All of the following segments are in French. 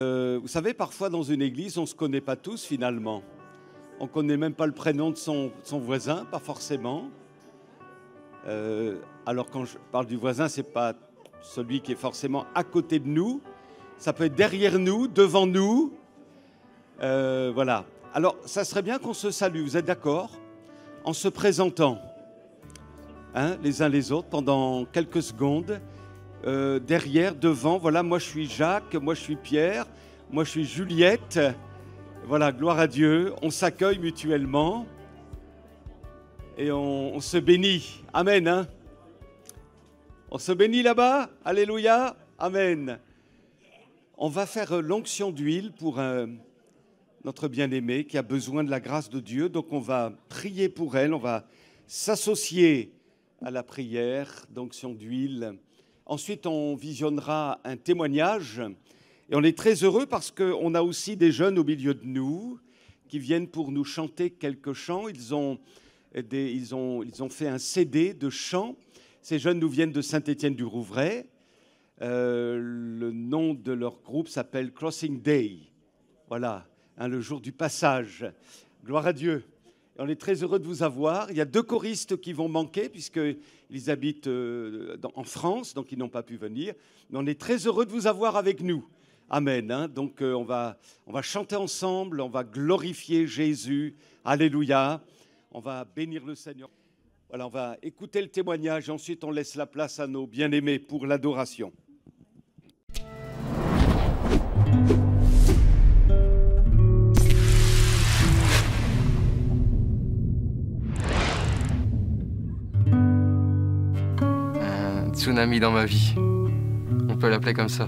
Vous savez, parfois dans une église, on ne se connaît pas tous finalement. On ne connaît même pas le prénom de son voisin, pas forcément. Alors quand je parle du voisin, ce n'est pas celui qui est forcément à côté de nous. Ça peut être derrière nous, devant nous. Voilà. Alors, ça serait bien qu'on se salue, vous êtes d'accord? En se présentant, hein, les uns les autres, pendant quelques secondes. Derrière, devant, voilà, moi je suis Jacques, moi je suis Pierre, moi je suis Juliette. Voilà, gloire à Dieu, on s'accueille mutuellement et on se bénit. Amen. Hein, on se bénit là-bas, alléluia, amen. On va faire l'onction d'huile pour notre bien-aimée qui a besoin de la grâce de Dieu. Donc on va prier pour elle, on va s'associer à la prière d'onction d'huile. Ensuite, on visionnera un témoignage et on est très heureux parce qu'on a aussi des jeunes au milieu de nous qui viennent pour nous chanter quelques chants. Ils ont fait un CD de chants. Ces jeunes nous viennent de Saint-Étienne-du-Rouvray. Le nom de leur groupe s'appelle Crossing Day. Voilà, hein, le jour du passage. Gloire à Dieu. Et on est très heureux de vous avoir. Il y a 2 choristes qui vont manquer puisqu'ils habitent en France, donc ils n'ont pas pu venir. Mais on est très heureux de vous avoir avec nous. Amen. Hein. Donc on va chanter ensemble, on va glorifier Jésus. Alléluia. On va bénir le Seigneur. Voilà, on va écouter le témoignage et ensuite on laisse la place à nos bien-aimés pour l'adoration. Tsunami dans ma vie, on peut l'appeler comme ça.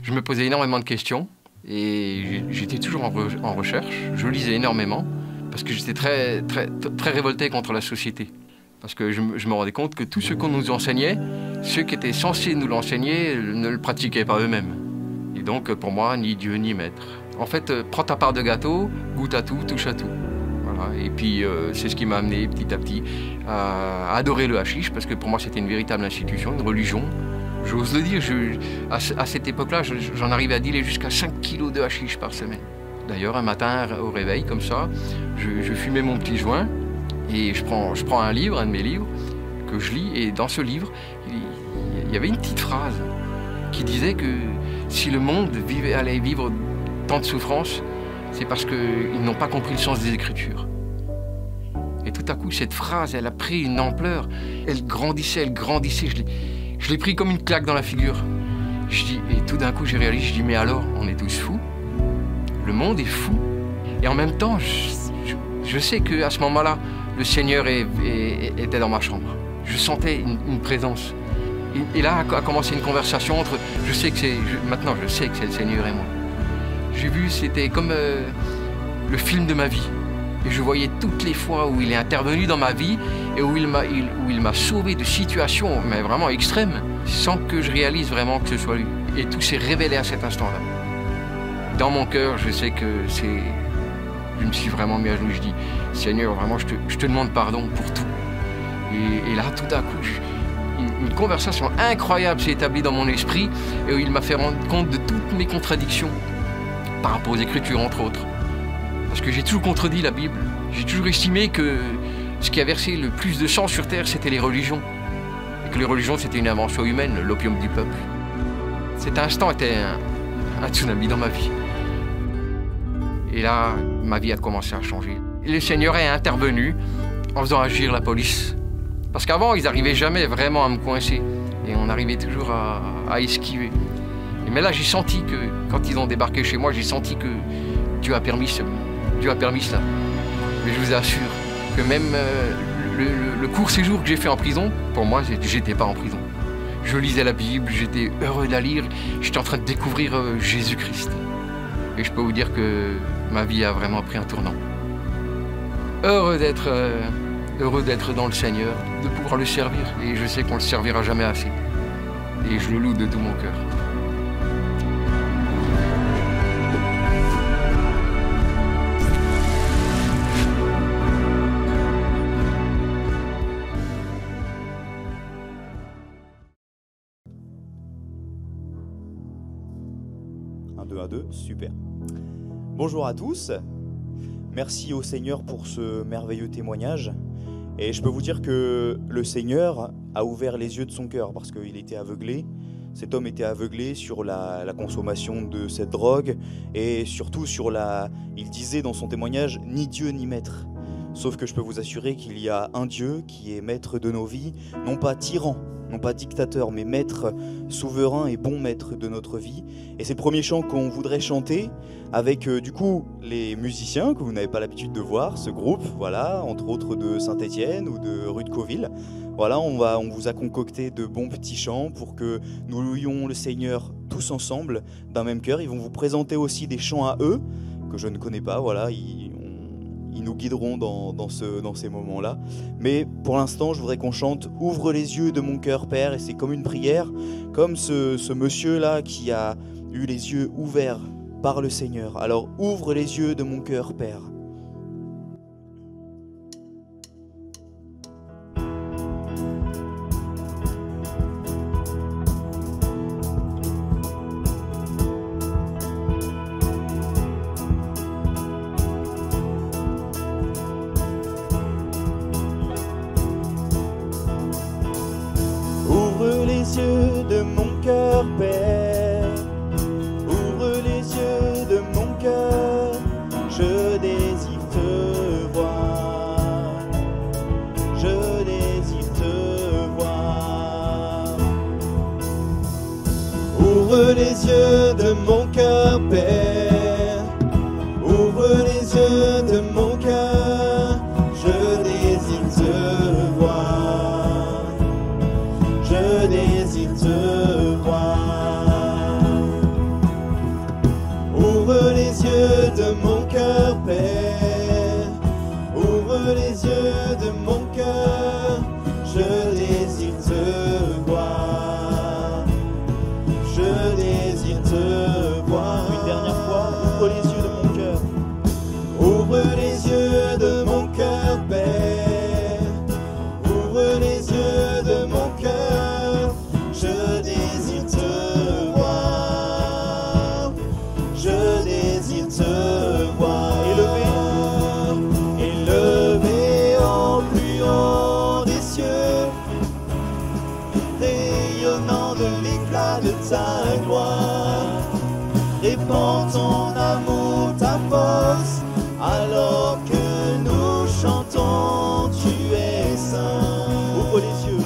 Je me posais énormément de questions et j'étais toujours en recherche. Je lisais énormément parce que j'étais très révolté contre la société. Parce que je me rendais compte que tout ce qu'on nous enseignait, ceux qui étaient censés nous l'enseigner ne le pratiquaient pas eux-mêmes. Et donc pour moi, ni Dieu ni maître. En fait, prends ta part de gâteau, goûte à tout, touche à tout. Voilà. Et puis c'est ce qui m'a amené petit à petit à adorer le hashish, parce que pour moi c'était une véritable institution, une religion. J'ose le dire, à cette époque-là, j'en arrivais à dealer jusqu'à 5 kilos de hashish par semaine. D'ailleurs, un matin au réveil, comme ça, je fumais mon petit joint et je prends un livre, un de mes livres, que je lis, et dans ce livre, il y avait une petite phrase qui disait que si le monde allait vivre tant de souffrances, c'est parce qu'ils n'ont pas compris le sens des Écritures. Et tout à coup, cette phrase, elle a pris une ampleur. Elle grandissait. Je l'ai pris comme une claque dans la figure. Et tout d'un coup, j'ai réalisé, mais alors, on est tous fous. Le monde est fou. Et en même temps, je sais qu'à ce moment-là, le Seigneur était dans ma chambre. Je sentais une présence. Et là a commencé une conversation entre... Maintenant, je sais que c'est le Seigneur et moi. J'ai vu, c'était comme le film de ma vie. Et je voyais toutes les fois où il est intervenu dans ma vie et où il m'a sauvé de situations, mais vraiment extrêmes, sans que je réalise vraiment que ce soit lui. Et tout s'est révélé à cet instant-là. Dans mon cœur, je sais que je me suis vraiment mis à genoux. Je dis, Seigneur, vraiment, je te demande pardon pour tout. Et là, tout à coup, une conversation incroyable s'est établie dans mon esprit et où il m'a fait rendre compte de toutes mes contradictions par rapport aux Écritures, entre autres. Parce que j'ai toujours contredit la Bible. J'ai toujours estimé que ce qui a versé le plus de sang sur terre, c'était les religions. Et que les religions, c'était une invention humaine, l'opium du peuple. Cet instant était un tsunami dans ma vie. Et là, ma vie a commencé à changer. Et le Seigneur est intervenu en faisant agir la police. Parce qu'avant, ils n'arrivaient jamais vraiment à me coincer. Et on arrivait toujours à esquiver. Mais là, j'ai senti que, quand ils ont débarqué chez moi, j'ai senti que Dieu a permis cela. Mais je vous assure que même le court séjour que j'ai fait en prison, pour moi, j'étais pas en prison. Je lisais la Bible, j'étais heureux de la lire, j'étais en train de découvrir Jésus-Christ. Et je peux vous dire que ma vie a vraiment pris un tournant. Heureux d'être dans le Seigneur, de pouvoir le servir. Et je sais qu'on le servira jamais assez. Et je le loue de tout mon cœur. 2, 1, 2, super. Bonjour à tous. Merci au Seigneur pour ce merveilleux témoignage. Et je peux vous dire que le Seigneur a ouvert les yeux de son cœur parce qu'il était aveuglé. Cet homme était aveuglé sur la consommation de cette drogue et surtout sur il disait dans son témoignage, ni Dieu ni maître. Sauf que je peux vous assurer qu'il y a un Dieu qui est maître de nos vies, non pas tyran, non pas dictateur, mais maître souverain et bon maître de notre vie. Et c'est le premier chant qu'on voudrait chanter avec du coup les musiciens que vous n'avez pas l'habitude de voir, ce groupe, voilà, entre autres de Saint-Étienne ou de rue de Cauville. Voilà, on vous a concocté de bons petits chants pour que nous louions le Seigneur tous ensemble d'un même cœur. Ils vont vous présenter aussi des chants à eux que je ne connais pas, voilà, ils nous guideront dans ces moments-là. Mais pour l'instant, je voudrais qu'on chante « Ouvre les yeux de mon cœur, Père », et c'est comme une prière, comme ce monsieur-là qui a eu les yeux ouverts par le Seigneur. Alors, ouvre les yeux de mon cœur, Père. Ouvre les yeux de mon cœur, Père. Ouvre les yeux de mon cœur. Je désire te voir. Je désire te voir. Ouvre les yeux de mon cœur, Père. Ouvre les yeux de mon cœur. Je désire te voir. Je désire te voir. Ouvre les yeux de mon cœur, Père. Ouvre les yeux de mon cœur. Je désire te voir. Je désire te voir. Une dernière fois, ouvre les yeux de mon cœur. Ouvre les yeux de mon cœur, Père. Ouvre les yeux de mon cœur. Je désire te voir. Je désire te voir. Élevé, élevé en plus haut des cieux, rayonnant de l'éclat de ta gloire. Répands ton amour, ta force, alors que nous chantons, tu es saint. Ouvre les yeux.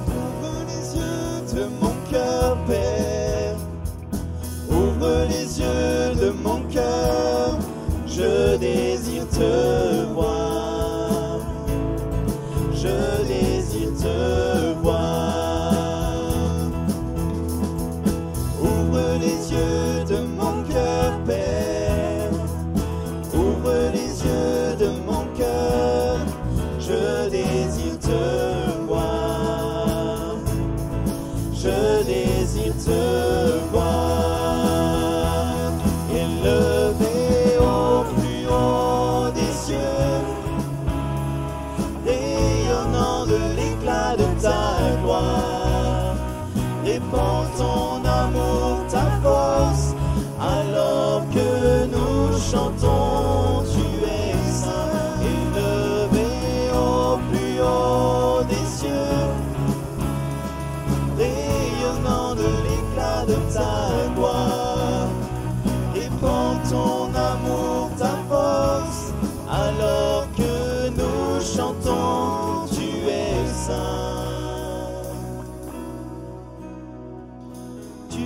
Ouvre les yeux de mon cœur, Père. Ouvre les yeux de mon cœur. Je désire te voir. Je désire te voir. Ouvre les yeux de mon cœur, Père. Ouvre les yeux de mon cœur. Je désire te voir. Je désire te voir. Élevé au plus haut des cieux, rayonnant de l'éclat de ta gloire. Répands ton amour, ta force, alors que nous chantons, tu es saint. Élevé au plus haut des cieux, rayonnant de l'éclat de ta gloire. Répands ton amour, ta force, alors que nous chantons, tu es saint. Tu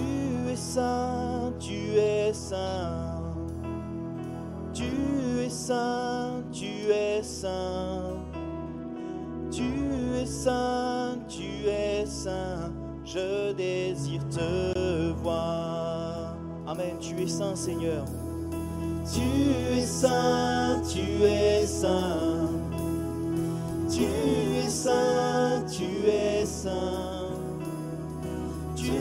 es saint, tu es saint. Tu es saint, tu es saint. Tu es saint, tu es saint. Je désire te voir. Amen. Tu es saint, Seigneur. Tu es saint, tu es saint. Tu es saint, tu es saint. Tu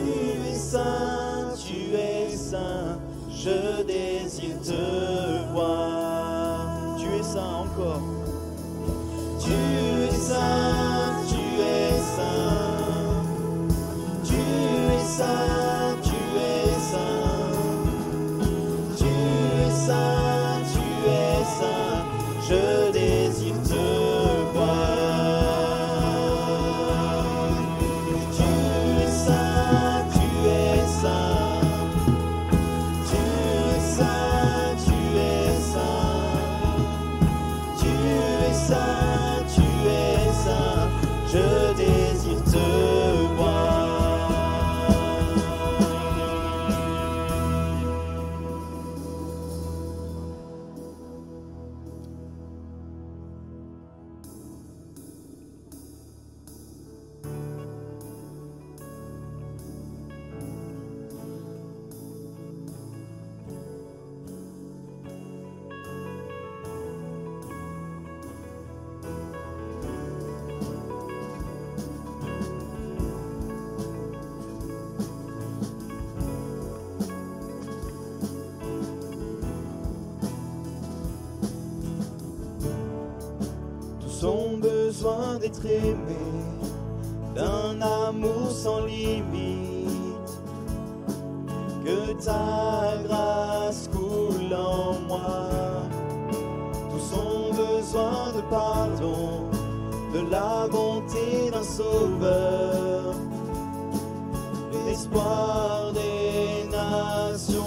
es saint, tu es saint. Je désire te voir. Tu es saint encore. Tu es saint, tu es saint. Tu es saint, tu es saint. tous ont besoin d'être aimés, d'un amour sans limite. Que ta grâce coule en moi. Tous ont besoin de pardon, de la bonté d'un sauveur, l'espoir des nations.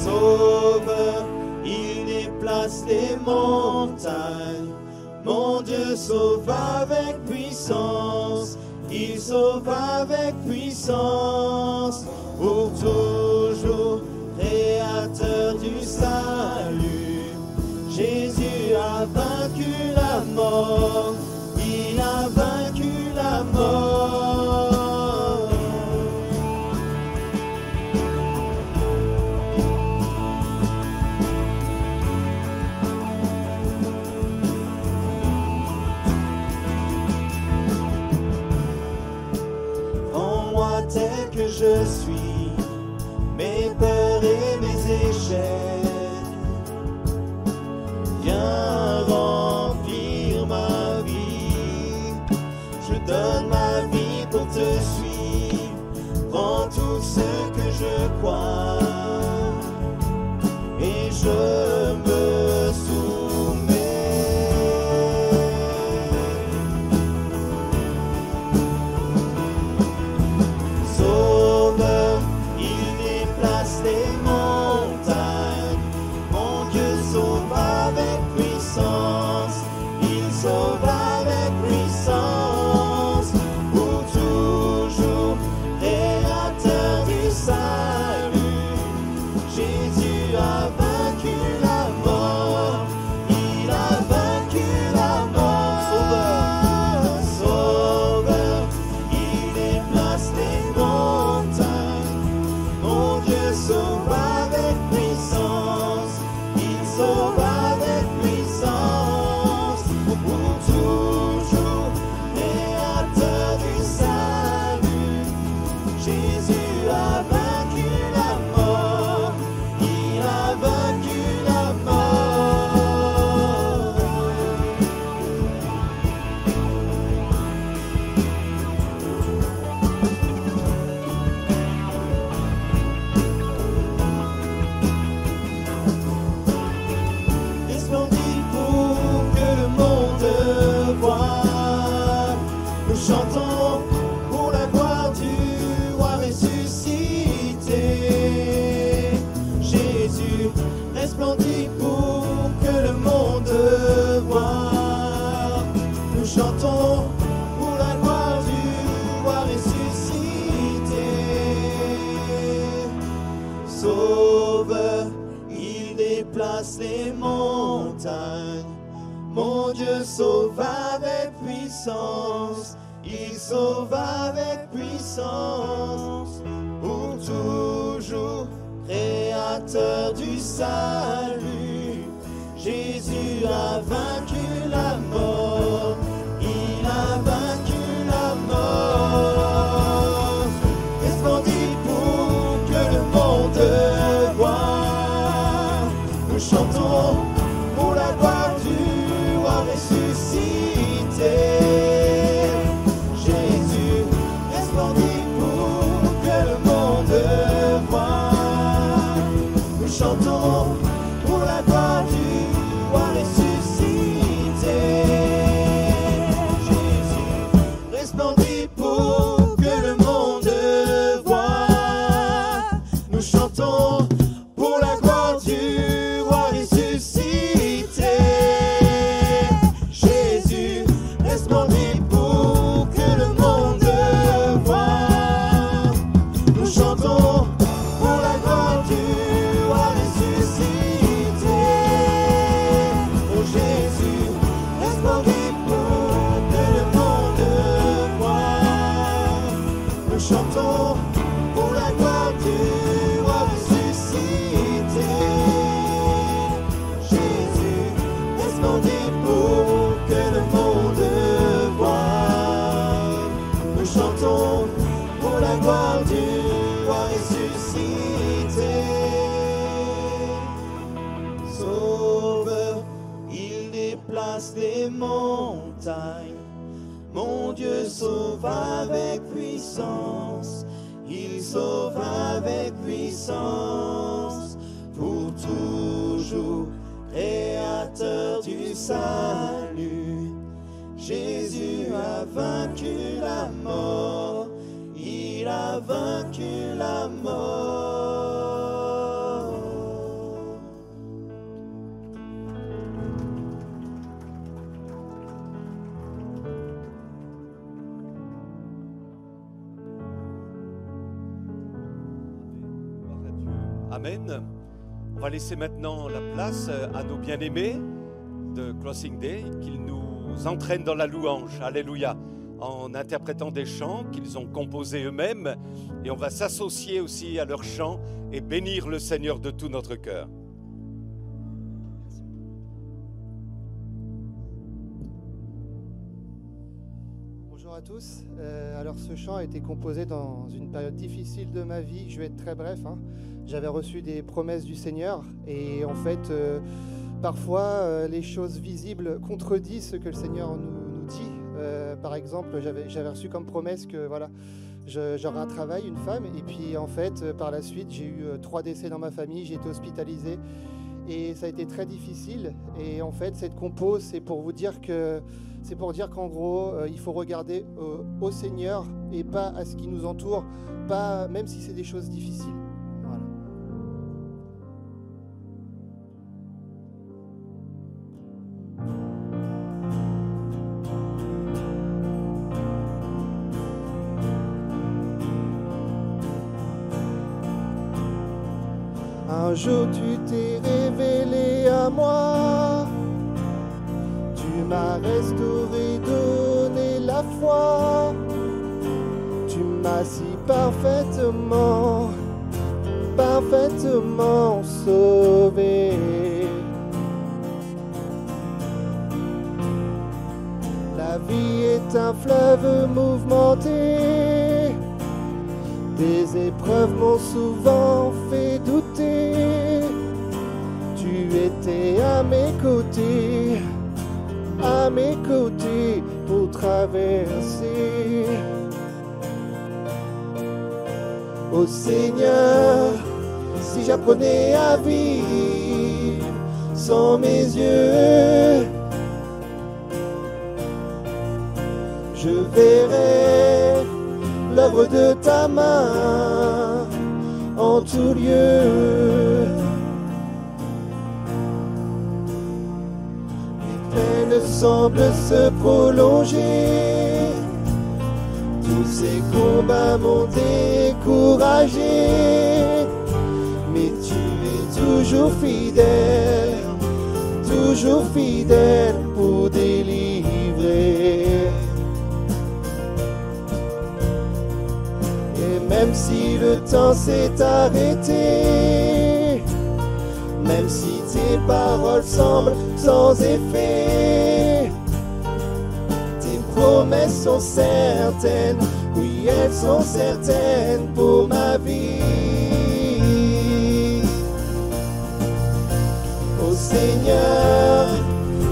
Sauveur, il déplace les montagnes. Mon Dieu sauve avec puissance, il sauve avec puissance, pour toujours, créateur du salut. Jésus a vaincu la mort, il a vaincu la mort. Tel que je suis, mes peurs et mes échecs, viens remplir ma vie. Je donne ma vie pour te suivre, prends tout ce que je crois et je me soumets. Les montagnes, mon Dieu sauve avec puissance, il sauve avec puissance, pour toujours, créateur du salut. Jésus a vaincu la mort, il a vaincu la mort. Resplendit pour que le monde voie. Nous chantons pour la gloire du roi ressuscité. Jésus resplendit pour que le monde voie. Nous chantons pour la gloire du roi ressuscité. Jésus resplendit pour que le monde voie. Nous chantons pour la gloire du chantons. 'Pour la gloire du roi ressuscité. Jésus resplendit pour que le monde voie. Nous chantons pour la gloire du roi ressuscité. Jésus resplendit pour que le monde voie. Nous chantons pour la gloire du roi ressuscité. Jésus resplendit pour que le monde voie. Nous chantons pour la gloire du roi ressuscité. Jésus resplendit pour que le monde voie. Nous chantons pour la gloire du roi ressuscité. déplace les montagnes. Mon Dieu sauve avec puissance, il sauve avec puissance, pour toujours, créateur du salut. Jésus a vaincu la mort, il a vaincu la mort. Amen. On va laisser maintenant la place à nos bien-aimés de Closing Day, qu'ils nous entraînent dans la louange. Alléluia. En interprétant des chants qu'ils ont composés eux-mêmes. Et on va s'associer aussi à leurs chants et bénir le Seigneur de tout notre cœur. Bonjour à tous. Alors ce chant a été composé dans une période difficile de ma vie. Je vais être très bref. J'avais reçu des promesses du Seigneur et en fait, parfois, les choses visibles contredisent ce que le Seigneur nous dit. Par exemple, j'avais reçu comme promesse que voilà, j'aurais un travail, une femme, et puis en fait, par la suite, j'ai eu 3 décès dans ma famille, j'ai été hospitalisé et ça a été très difficile. Et en fait, cette compo, c'est pour vous dire que c'est pour dire qu'en gros, il faut regarder au Seigneur et pas à ce qui nous entoure, pas même si c'est des choses difficiles. Voilà. Un jour tu t'es révélé à moi, tu m'as restauré, donné la foi, tu m'as si parfaitement, parfaitement sauvé. La vie est un fleuve mouvementé, des épreuves m'ont souvent fait douter. Tu étais à mes côtés pour traverser. Ô Seigneur, si j'apprenais à vivre sans mes yeux, je verrais l'œuvre de ta main en tout lieu. Les peines semblent se prolonger, tous ces combats m'ont découragé, mais tu es toujours fidèle pour délivrer. Même si le temps s'est arrêté, même si tes paroles semblent sans effet, tes promesses sont certaines, oui elles sont certaines pour ma vie. Ô Seigneur,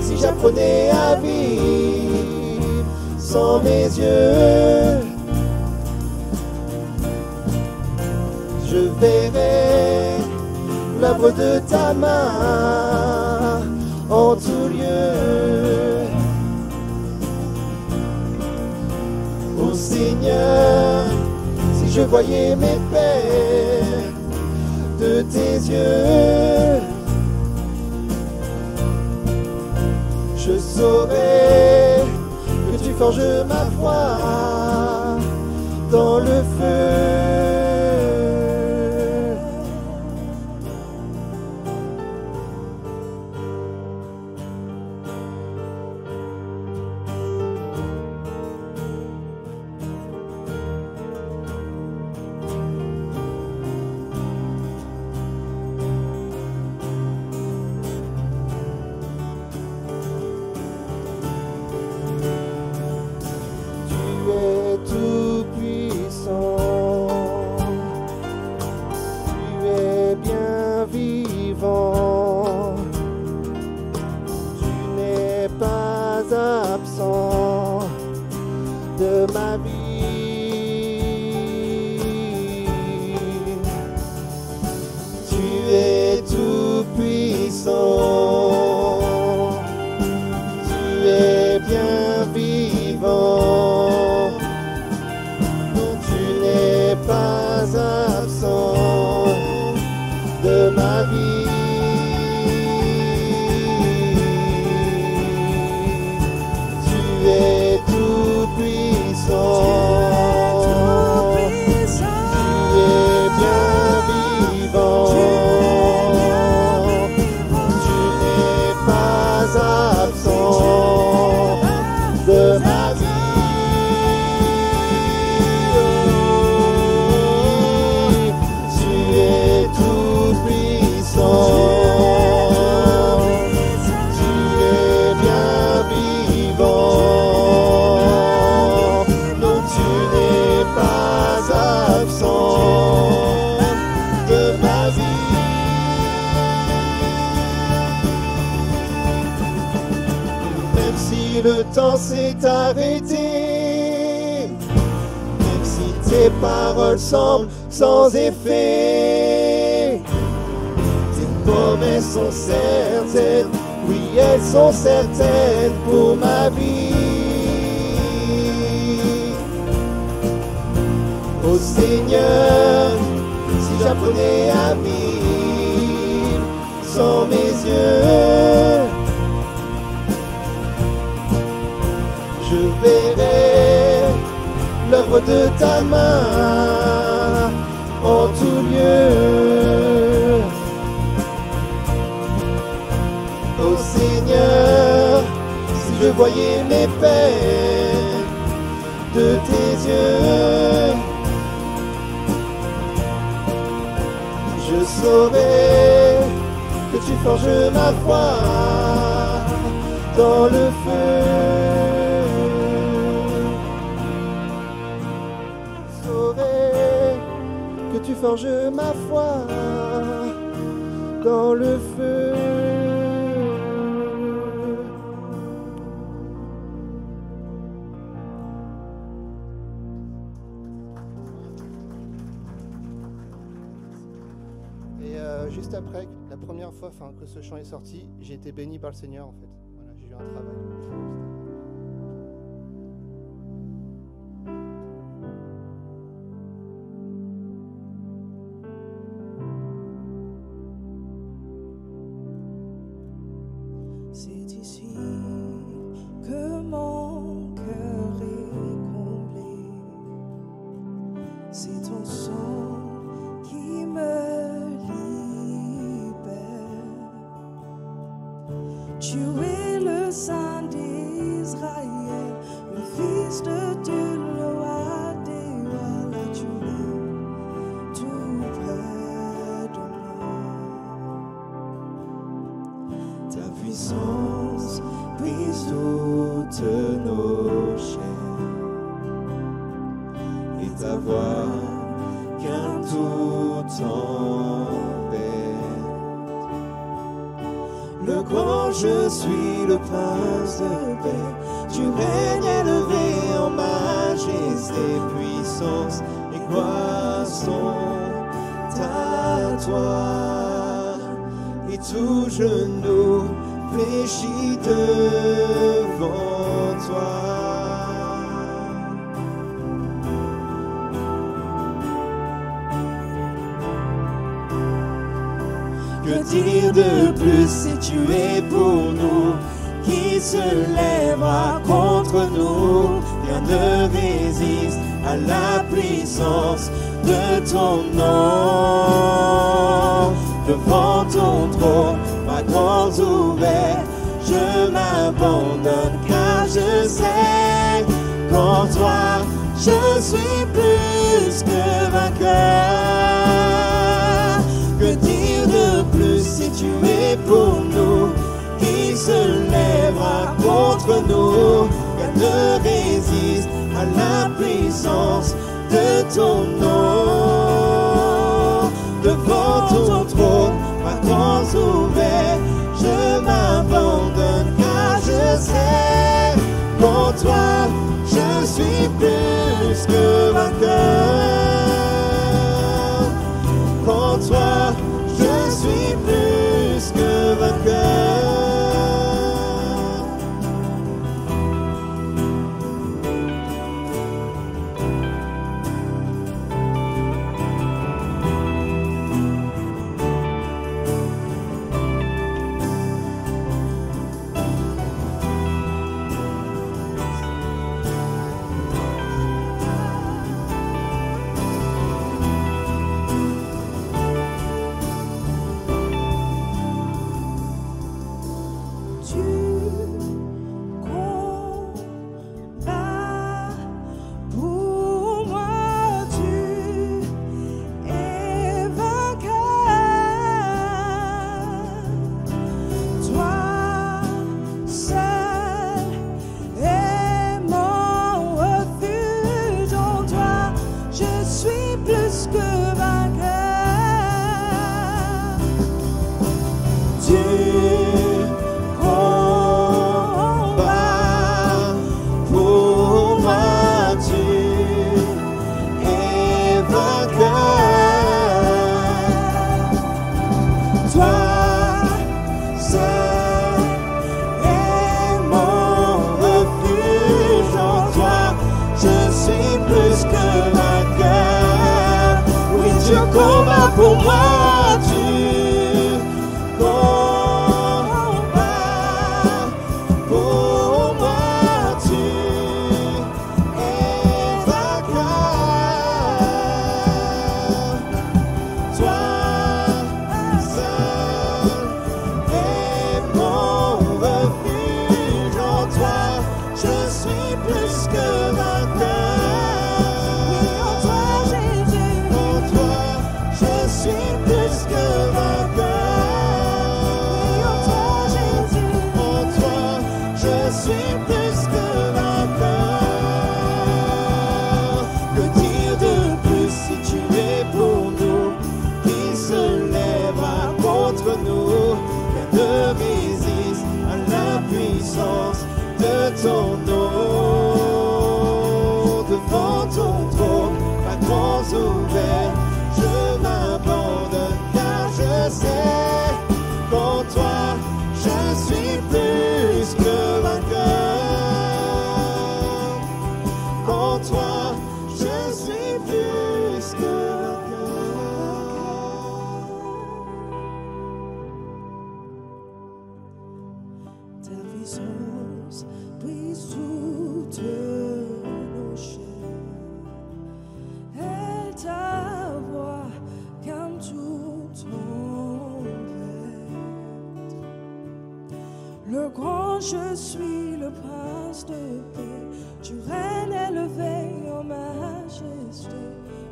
si j'apprenais à vivre sans mes yeux, je verrai l'œuvre de ta main en tout lieu. Ô Seigneur, si je voyais mes pères de tes yeux, je saurais que tu forges ma foi dans le feu. Tu es tout puissant. Tu es tout puissant, tu es bien vivant, non tu n'es pas absent de ma vie. Tu es tout puissant. Le temps s'est arrêté, même si tes paroles semblent sans effet. Tes promesses sont certaines, oui elles sont certaines pour ma vie. Ô Seigneur, si j'apprenais à vivre sans mes yeux, je verrai l'œuvre de ta main en tout lieu. Ô Seigneur, si je voyais mes peines de tes yeux, je saurais que tu forges ma foi dans le feu. Que tu forges ma foi dans le feu. Et juste après, la première fois que ce chant est sorti, j'ai été béni par le Seigneur en fait. Voilà, j'ai eu un travail. C'est ici que mon cœur est comblé. C'est ton sang qui me libère. Tu es le Saint d'Israël, le Fils de Dieu, le roi des rois. Là tu es tout près de moi. Ta puissance brise toutes nos chaînes et ta voix qu'un tout tempête. Le grand je suis, le prince de paix, tu règnes élevé en majesté, puissance et gloire sont à toi. Et tout genou fléchit devant toi. Que dire de plus si tu es pour nous? Qui se lèvera contre nous? Rien ne résiste à la puissance de ton nom. Devant ton trône, ma grande ouverte, je m'abandonne car je sais qu'en toi je suis plus que vainqueur. Que dire de plus si tu es pour nous? Qui se lèvera contre nous? Rien ne résiste à la puissance de ton nom. Devant ton trône, ma grande ouverte, je m'abandonne car je sais qu'en toi je suis plus le combat pour moi, tu combats pour moi, tu es vainqueur. Toi seul est mon refuge, en toi je suis plus que vainqueur. Oui, en toi Jésus, en toi je suis plus que vainqueur. Oui, en toi Jésus, en toi je suis plus que vainqueur. Que dire de plus si tu es pour nous? Qui se lèvera contre nous? Rien ne résiste à la puissance de ton nom. Devant ton trône, la grande ouverte, je m'abandonne car je sais qu'en toi je suis plus que vainqueur. Qu'en toi je suis plus que vainqueur. Ta puissance brise toutes nos chaînes, et ta voix calme toute tempête. Le grand je suis, le prince de paix, tu règnes élevé en majesté,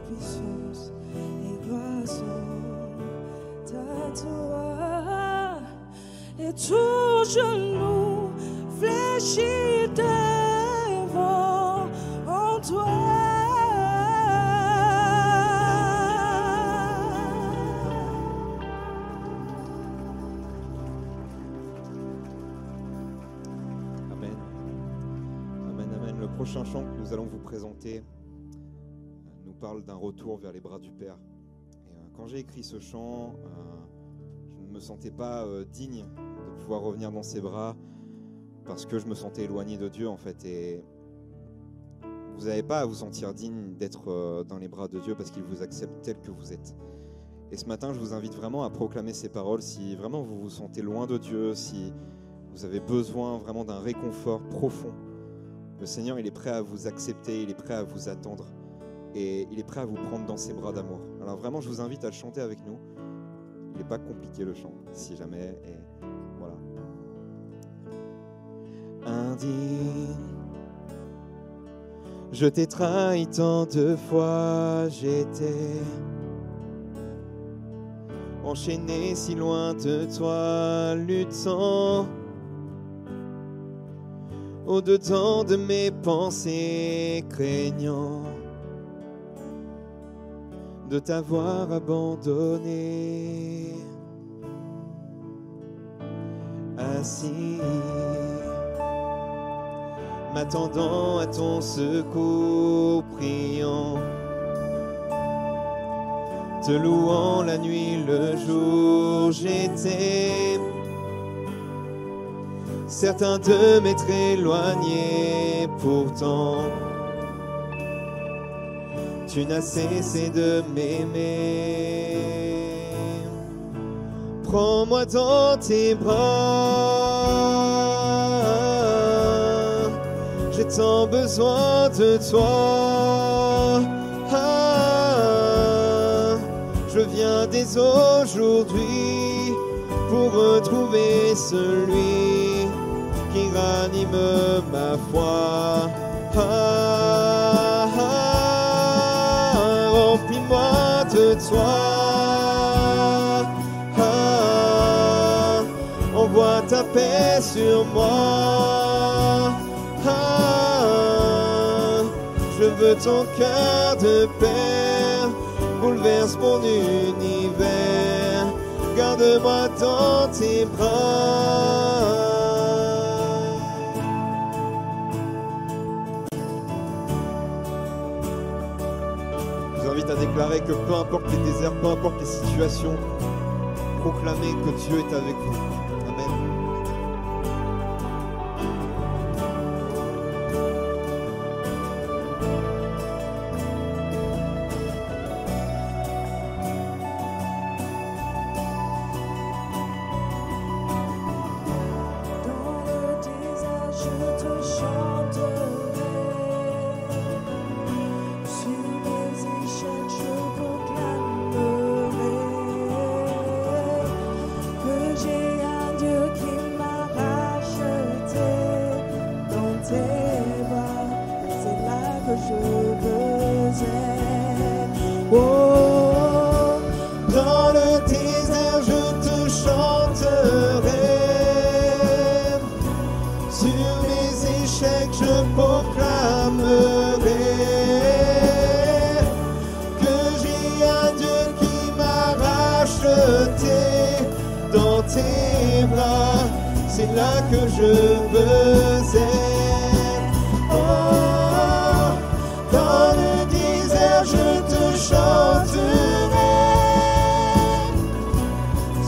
puissance et gloire sont à toi. Et tout genou fléchit devant en toi. Amen. Amen, amen. Le prochain chant que nous allons vous présenter nous parle d'un retour vers les bras du Père. Et quand j'ai écrit ce chant, je ne me sentais pas digne de pouvoir revenir dans ses bras parce que je me sentais éloigné de Dieu en fait. Et vous n'avez pas à vous sentir digne d'être dans les bras de Dieu parce qu'il vous accepte tel que vous êtes. Et ce matin, je vous invite vraiment à proclamer ces paroles. Si vraiment vous vous sentez loin de Dieu, si vous avez besoin vraiment d'un réconfort profond, le Seigneur, il est prêt à vous accepter, il est prêt à vous attendre et il est prêt à vous prendre dans ses bras d'amour. Alors vraiment, je vous invite à le chanter avec nous. Il n'est pas compliqué le chant, si jamais. Et voilà. Indigne, je t'ai trahi tant de fois, j'étais enchaîné si loin de toi, luttant au-dedans de mes pensées, craignant de t'avoir abandonné. Assis, m'attendant à ton secours, priant, te louant la nuit, le jour, j'étais certain de m'être éloigné, pourtant tu n'as cessé de m'aimer. Prends-moi dans tes bras, j'ai tant besoin de toi. Je viens dès aujourd'hui pour retrouver celui qui ranime ma foi. Remplis-moi de toi. Envoie ta paix sur moi. Je veux ton cœur de père, bouleverse mon univers. Garde-moi dans tes bras. Je vous invite à déclarer que peu importe les déserts, peu importe les situations, proclamez que Dieu est avec vous. Amen. Oh, dans le désert, je te chanterai. Sur mes échecs, je proclamerai que j'ai un Dieu qui m'a racheté dans tes bras. C'est là que je veux être. Oh, dans le désert, je te chanterai.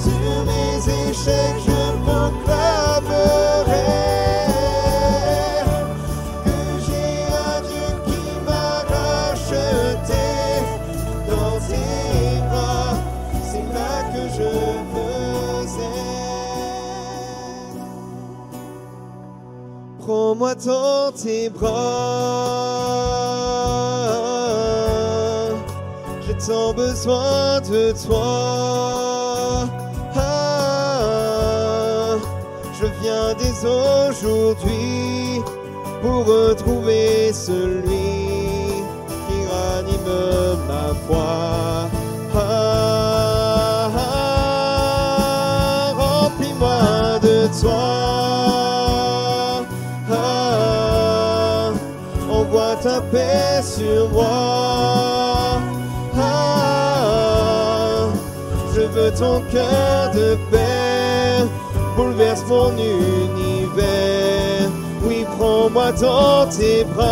Sur mes échecs, je proclamerai que j'ai un Dieu qui m'a racheté dans tes bras. C'est là que je veux être. Prends-moi dans tes bras. J'ai tant besoin de toi. Je viens dès aujourd'hui pour retrouver celui qui ranime ma foi. Remplis-moi de toi. Envoie ta paix sur moi. Je veux ton cœur de paix, bouleverse mon univers. Oui, prends-moi dans tes bras.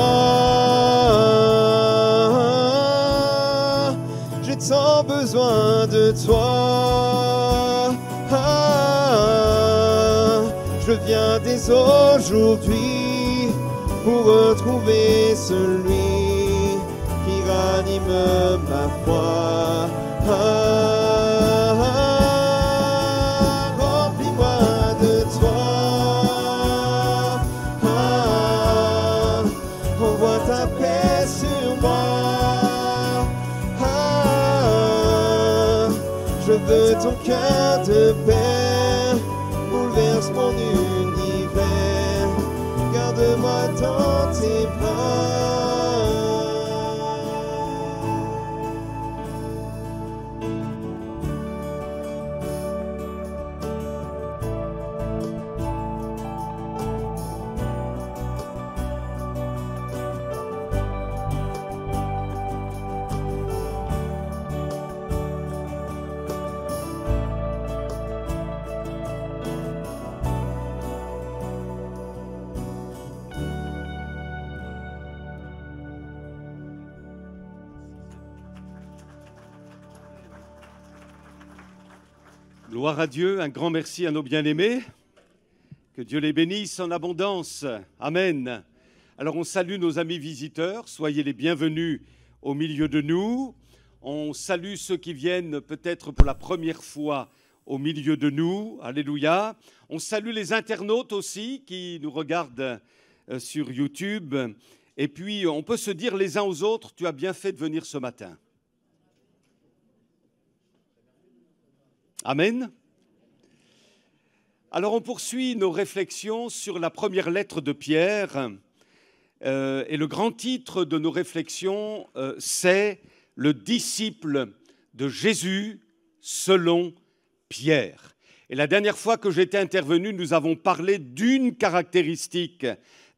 J'ai tant besoin de toi. Je viens dès aujourd'hui pour retrouver celui qui ranime ma foi. Remplis-moi de toi. Envoie ta paix sur moi. Je veux ton cœur de paix, bouleverse mon univers. Garde-moi dans tes bras. Gloire à Dieu, un grand merci à nos bien-aimés. Que Dieu les bénisse en abondance. Amen. Alors on salue nos amis visiteurs, soyez les bienvenus au milieu de nous. On salue ceux qui viennent peut-être pour la première fois au milieu de nous. Alléluia. On salue les internautes aussi qui nous regardent sur YouTube. Et puis on peut se dire les uns aux autres, tu as bien fait de venir ce matin. Amen. Alors on poursuit nos réflexions sur la première lettre de Pierre. Et le grand titre de nos réflexions, c'est « Le disciple de Jésus selon Pierre ». Et la dernière fois que j'étais intervenu, nous avons parlé d'une caractéristique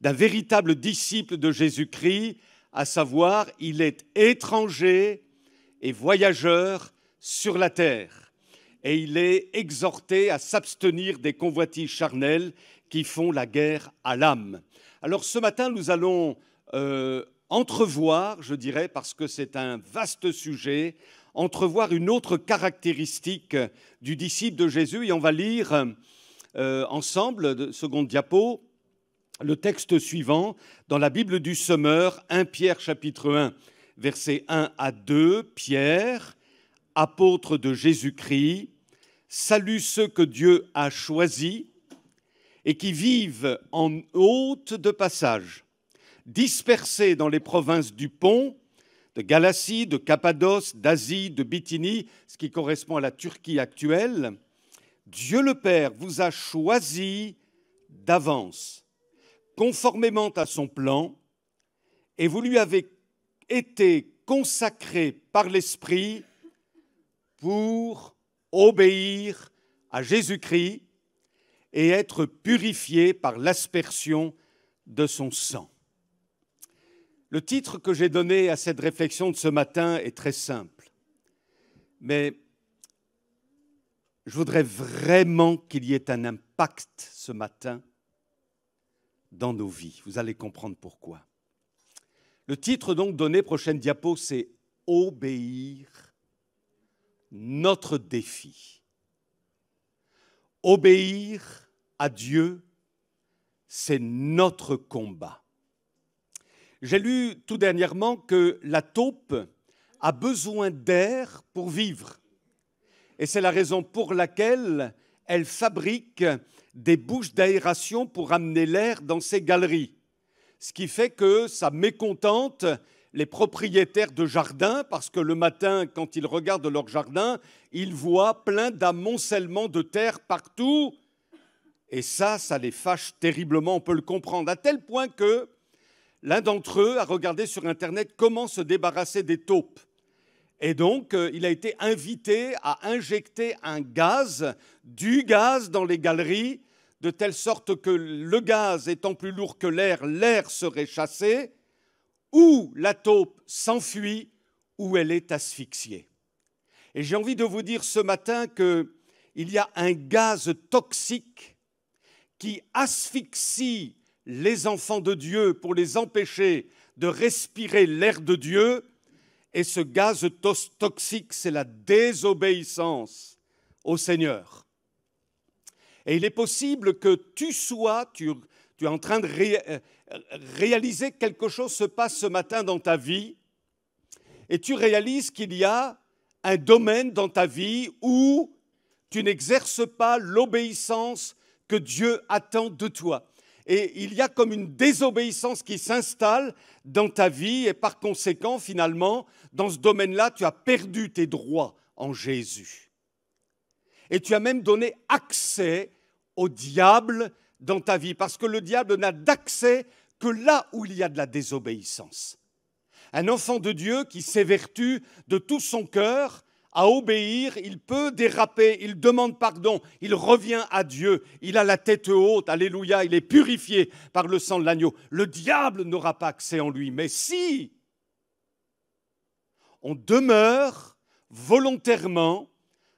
d'un véritable disciple de Jésus-Christ, à savoir, il est étranger et voyageur sur la terre. Et il est exhorté à s'abstenir des convoitises charnelles qui font la guerre à l'âme. Alors ce matin, nous allons entrevoir, je dirais, parce que c'est un vaste sujet, entrevoir une autre caractéristique du disciple de Jésus. Et on va lire ensemble, seconde diapo, le texte suivant dans la Bible du Semeur, 1 Pierre chapitre 1, versets 1 à 2. Pierre, apôtre de Jésus-Christ, salue ceux que Dieu a choisis et qui vivent en hôtes de passage, dispersés dans les provinces du Pont, de Galatie, de Cappadoce, d'Asie, de Bithynie, ce qui correspond à la Turquie actuelle. Dieu le Père vous a choisis d'avance, conformément à son plan, et vous lui avez été consacrés par l'Esprit pour obéir à Jésus-Christ et être purifiés par l'aspersion de son sang. Le titre que j'ai donné à cette réflexion de ce matin est très simple, mais je voudrais vraiment qu'il y ait un impact ce matin dans nos vies. Vous allez comprendre pourquoi. Le titre donc donné, prochaine diapo, c'est « Obéir, notre défi ». Obéir à Dieu, c'est notre combat. J'ai lu tout dernièrement que la taupe a besoin d'air pour vivre. Et c'est la raison pour laquelle elle fabrique des bouches d'aération pour amener l'air dans ses galeries. Ce qui fait que ça mécontente les propriétaires de jardins parce que le matin, quand ils regardent leur jardin, ils voient plein d'amoncellements de terre partout. Et ça les fâche terriblement, on peut le comprendre, à tel point que l'un d'entre eux a regardé sur Internet comment se débarrasser des taupes. Et donc, il a été invité à injecter du gaz dans les galeries, de telle sorte que le gaz étant plus lourd que l'air serait chassé, ou la taupe s'enfuit, ou elle est asphyxiée. Et j'ai envie de vous dire ce matin qu'il y a un gaz toxique qui asphyxie les enfants de Dieu pour les empêcher de respirer l'air de Dieu. Et ce gaz toxique, c'est la désobéissance au Seigneur. Et il est possible que tu es en train de réaliser quelque chose se passe ce matin dans ta vie, et tu réalises qu'il y a un domaine dans ta vie où tu n'exerces pas l'obéissance que Dieu attend de toi. Et il y a comme une désobéissance qui s'installe dans ta vie et par conséquent, finalement, dans ce domaine-là, tu as perdu tes droits en Jésus. Et tu as même donné accès au diable dans ta vie, parce que le diable n'a d'accès que là où il y a de la désobéissance. Un enfant de Dieu qui s'évertue de tout son cœur à obéir, il peut déraper, il demande pardon, il revient à Dieu, il a la tête haute, alléluia, il est purifié par le sang de l'agneau. Le diable n'aura pas accès en lui, mais si on demeure volontairement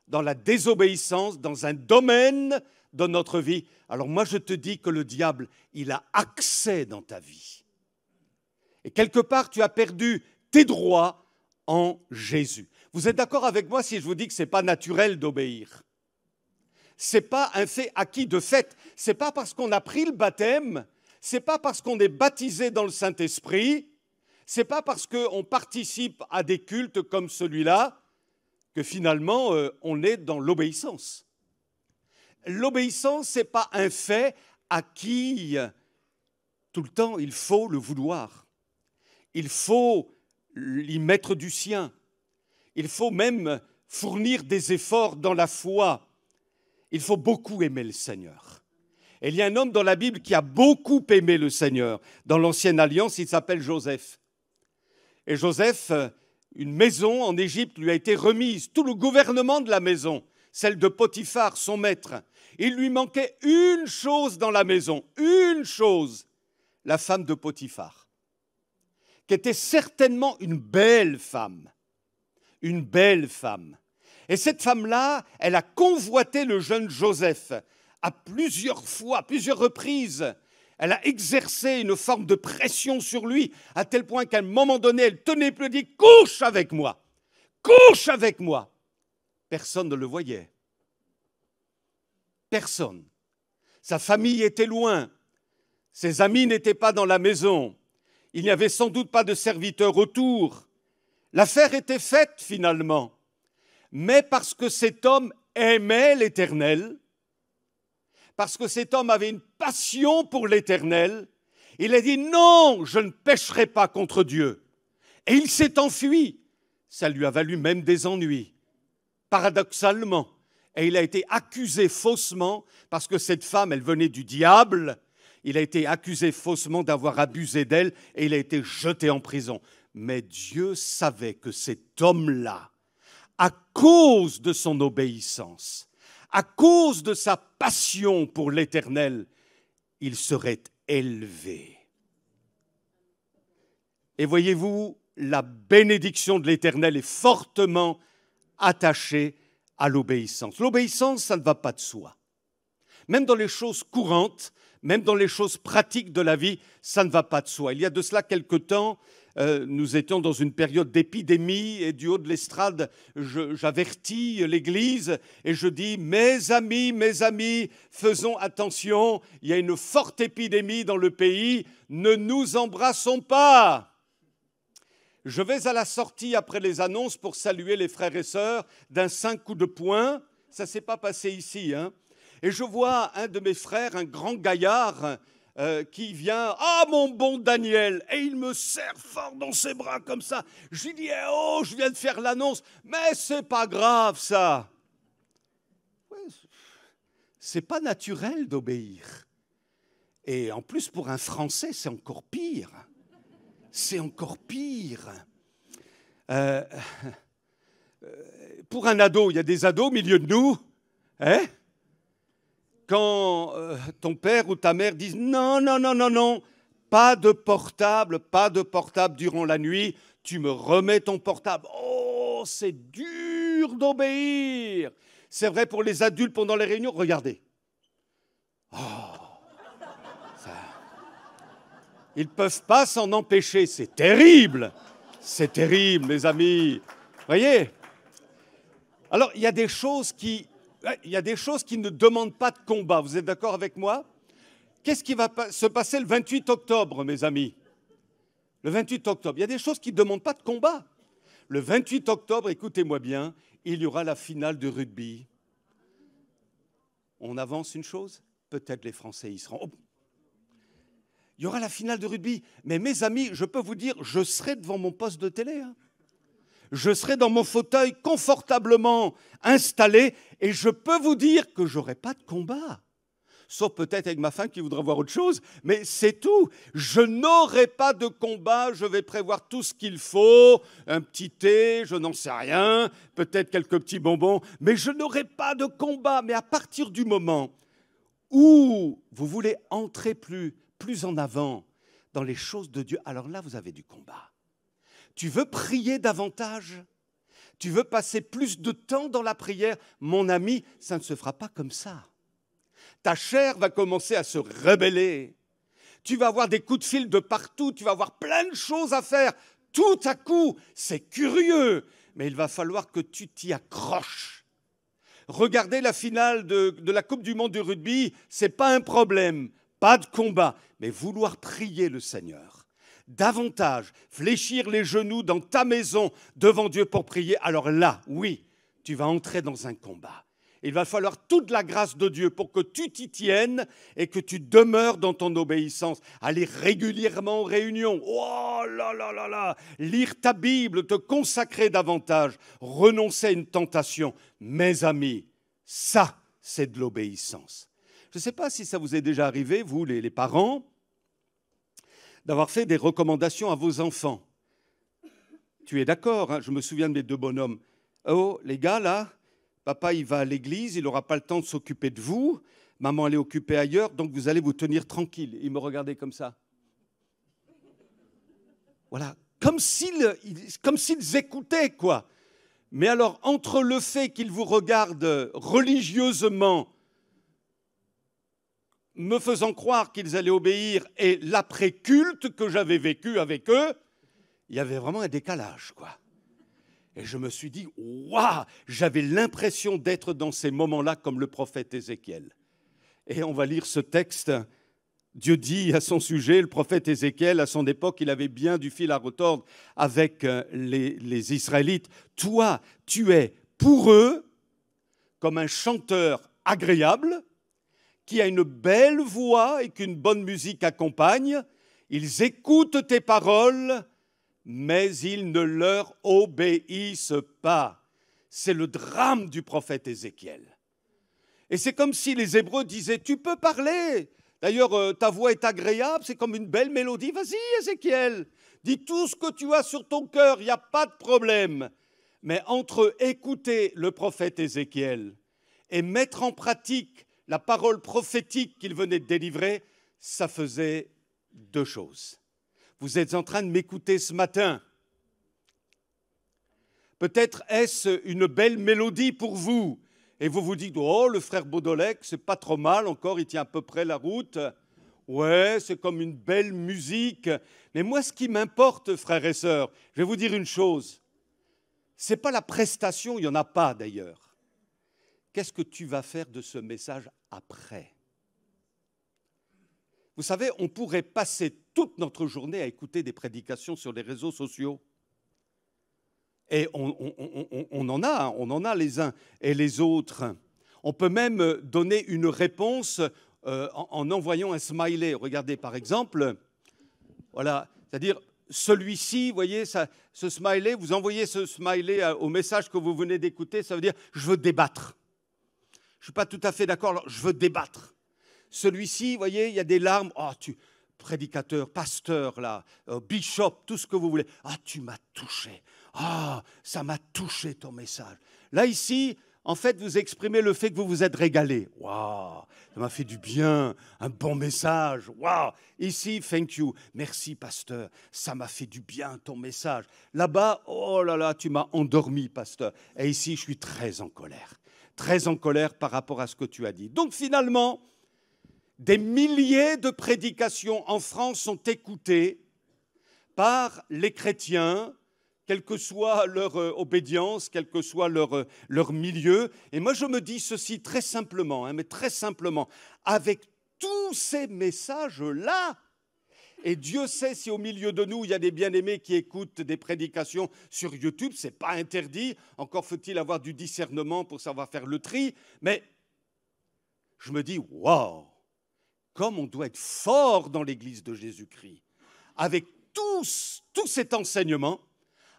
dans la désobéissance, dans un domaine de notre vie, alors moi je te dis que le diable, il a accès dans ta vie. Et quelque part, tu as perdu tes droits en Jésus. Vous êtes d'accord avec moi si je vous dis que ce n'est pas naturel d'obéir? Ce n'est pas un fait acquis de fait. Ce n'est pas parce qu'on a pris le baptême, ce n'est pas parce qu'on est baptisé dans le Saint-Esprit, ce n'est pas parce qu'on participe à des cultes comme celui-là que finalement on est dans l'obéissance. L'obéissance, ce n'est pas un fait acquis tout le temps, il faut le vouloir. Il faut y mettre du sien. Il faut même fournir des efforts dans la foi. Il faut beaucoup aimer le Seigneur. Et il y a un homme dans la Bible qui a beaucoup aimé le Seigneur. Dans l'Ancienne Alliance, il s'appelle Joseph. Et Joseph, une maison en Égypte lui a été remise, tout le gouvernement de la maison, celle de Potiphar, son maître. Il lui manquait une chose dans la maison, une chose, la femme de Potiphar, qui était certainement une belle femme. Une belle femme. Et cette femme-là, elle a convoité le jeune Joseph à plusieurs fois, à plusieurs reprises. Elle a exercé une forme de pression sur lui, à tel point qu'à un moment donné, elle tenait plus et dit « Couche avec moi ! Couche avec moi !» Personne ne le voyait. Personne. Sa famille était loin. Ses amis n'étaient pas dans la maison. Il n'y avait sans doute pas de serviteurs autour. L'affaire était faite finalement. Mais parce que cet homme aimait l'Éternel, parce que cet homme avait une passion pour l'Éternel, il a dit « Non, je ne pécherai pas contre Dieu ». Et il s'est enfui. Ça lui a valu même des ennuis, paradoxalement. Et il a été accusé faussement, parce que cette femme, elle venait du diable. Il a été accusé faussement d'avoir abusé d'elle et il a été jeté en prison. Mais Dieu savait que cet homme-là, à cause de son obéissance, à cause de sa passion pour l'Éternel, il serait élevé. Et voyez-vous, la bénédiction de l'Éternel est fortement attachée à l'obéissance. L'obéissance, ça ne va pas de soi. Même dans les choses courantes, même dans les choses pratiques de la vie, ça ne va pas de soi. Il y a de cela quelque temps, nous étions dans une période d'épidémie et du haut de l'estrade, j'avertis l'Église et je dis « Mes amis, faisons attention, il y a une forte épidémie dans le pays, ne nous embrassons pas !» Je vais à la sortie après les annonces pour saluer les frères et sœurs d'un 5 coups de poing. Ça ne s'est pas passé ici, hein. Et je vois un de mes frères, un grand gaillard, qui vient, « Ah, mon bon Daniel !» Et il me serre fort dans ses bras comme ça. Je lui dis, « Oh, je viens de faire l'annonce, mais c'est pas grave ça. » Ouais, c'est pas naturel d'obéir. Et en plus, pour un Français, c'est encore pire. C'est encore pire. Pour un ado, il y a des ados au milieu de nous, hein? Quand ton père ou ta mère disent « Non, pas de portable durant la nuit, tu me remets ton portable. » Oh, c'est dur d'obéir. C'est vrai pour les adultes pendant les réunions. Regardez. Oh, ça... Ils ne peuvent pas s'en empêcher. C'est terrible. C'est terrible, mes amis. Voyez? Alors, il y a des choses qui ne demandent pas de combat. Vous êtes d'accord avec moi? Qu'est-ce qui va se passer le 28 octobre, mes amis? Le 28 octobre, il y a des choses qui ne demandent pas de combat. Le 28 octobre, écoutez-moi bien, il y aura la finale de rugby. On avance une chose? Peut-être les Français y seront. Oh. Il y aura la finale de rugby. Mais mes amis, je peux vous dire, je serai devant mon poste de télé. Hein. Je serai dans mon fauteuil confortablement installé et je peux vous dire que je n'aurai pas de combat. Sauf peut-être avec ma femme qui voudra voir autre chose, mais c'est tout. Je n'aurai pas de combat, je vais prévoir tout ce qu'il faut, un petit thé, je n'en sais rien, peut-être quelques petits bonbons, mais je n'aurai pas de combat. Mais à partir du moment où vous voulez entrer plus en avant dans les choses de Dieu, alors là, vous avez du combat. Tu veux prier davantage? Tu veux passer plus de temps dans la prière? Mon ami, ça ne se fera pas comme ça. Ta chair va commencer à se rebeller. Tu vas avoir des coups de fil de partout, tu vas avoir plein de choses à faire. Tout à coup, c'est curieux, mais il va falloir que tu t'y accroches. Regardez la finale de la Coupe du monde du rugby, ce n'est pas un problème, pas de combat, mais vouloir prier le Seigneur. Davantage, fléchir les genoux dans ta maison devant Dieu pour prier, alors là, oui, tu vas entrer dans un combat. Il va falloir toute la grâce de Dieu pour que tu t'y tiennes et que tu demeures dans ton obéissance. Aller régulièrement aux réunions, oh là là là là, lire ta Bible, te consacrer davantage, renoncer à une tentation. Mes amis, ça, c'est de l'obéissance. Je ne sais pas si ça vous est déjà arrivé, vous les parents, d'avoir fait des recommandations à vos enfants. Tu es d'accord, hein? Je me souviens de mes deux bonhommes. Oh, les gars, là, papa, il va à l'église, il n'aura pas le temps de s'occuper de vous. Maman, elle est occupée ailleurs, donc vous allez vous tenir tranquille. Ils me regardaient comme ça. Voilà, comme s'ils écoutaient, quoi. Mais alors, entre le fait qu'ils vous regardent religieusement, me faisant croire qu'ils allaient obéir, et l'après-culte que j'avais vécu avec eux, il y avait vraiment un décalage, quoi. Et je me suis dit, waouh, j'avais l'impression d'être dans ces moments-là comme le prophète Ézéchiel. Et on va lire ce texte. Dieu dit à son sujet, le prophète Ézéchiel, à son époque, il avait bien du fil à retordre avec les Israélites. Toi, tu es pour eux comme un chanteur agréable, qui a une belle voix et qu'une bonne musique accompagne. Ils écoutent tes paroles, mais ils ne leur obéissent pas. C'est le drame du prophète Ézéchiel. Et c'est comme si les Hébreux disaient, tu peux parler. D'ailleurs, ta voix est agréable, c'est comme une belle mélodie. Vas-y, Ézéchiel, Dis tout ce que tu as sur ton cœur, il n'y a pas de problème. Mais entre écouter le prophète Ézéchiel et mettre en pratique la parole prophétique qu'il venait de délivrer, ça faisait deux choses. Vous êtes en train de m'écouter ce matin. Peut-être est-ce une belle mélodie pour vous. Et vous vous dites, oh, le frère Baudolec, c'est pas trop mal, encore, il tient à peu près la route. Ouais, c'est comme une belle musique. Mais moi, ce qui m'importe, frères et sœurs, je vais vous dire une chose. Ce n'est pas la prestation, il n'y en a pas d'ailleurs. Qu'est-ce que tu vas faire de ce message après? Vous savez, on pourrait passer toute notre journée à écouter des prédications sur les réseaux sociaux. Et on en a les uns et les autres. On peut même donner une réponse en envoyant un smiley. Regardez par exemple, voilà, c'est-à-dire celui-ci, vous voyez, ce smiley, vous envoyez ce smiley au message que vous venez d'écouter, ça veut dire « je veux débattre ». Je ne suis pas tout à fait d'accord, alors je veux débattre. Celui-ci, vous voyez, il y a des larmes. Oh, prédicateur, pasteur, là, bishop, tout ce que vous voulez. Ah, tu m'as touché. Ah, ça m'a touché ton message. Là, ici, en fait, vous exprimez le fait que vous vous êtes régalé. Waouh, ça m'a fait du bien, un bon message. Waouh, ici, thank you. Merci, pasteur, ça m'a fait du bien ton message. Là-bas, oh là là, tu m'as endormi, pasteur. Et ici, je suis très en colère par rapport à ce que tu as dit. Donc, finalement, des milliers de prédications en France sont écoutées par les chrétiens, quelle que soit leur obédience, quel que soit leur milieu. Et moi, je me dis ceci très simplement, mais très simplement, avec tous ces messages-là, et Dieu sait si au milieu de nous, il y a des bien-aimés qui écoutent des prédications sur YouTube, ce n'est pas interdit, encore faut-il avoir du discernement pour savoir faire le tri, mais je me dis, waouh, comme on doit être fort dans l'Église de Jésus-Christ, avec tout cet enseignement,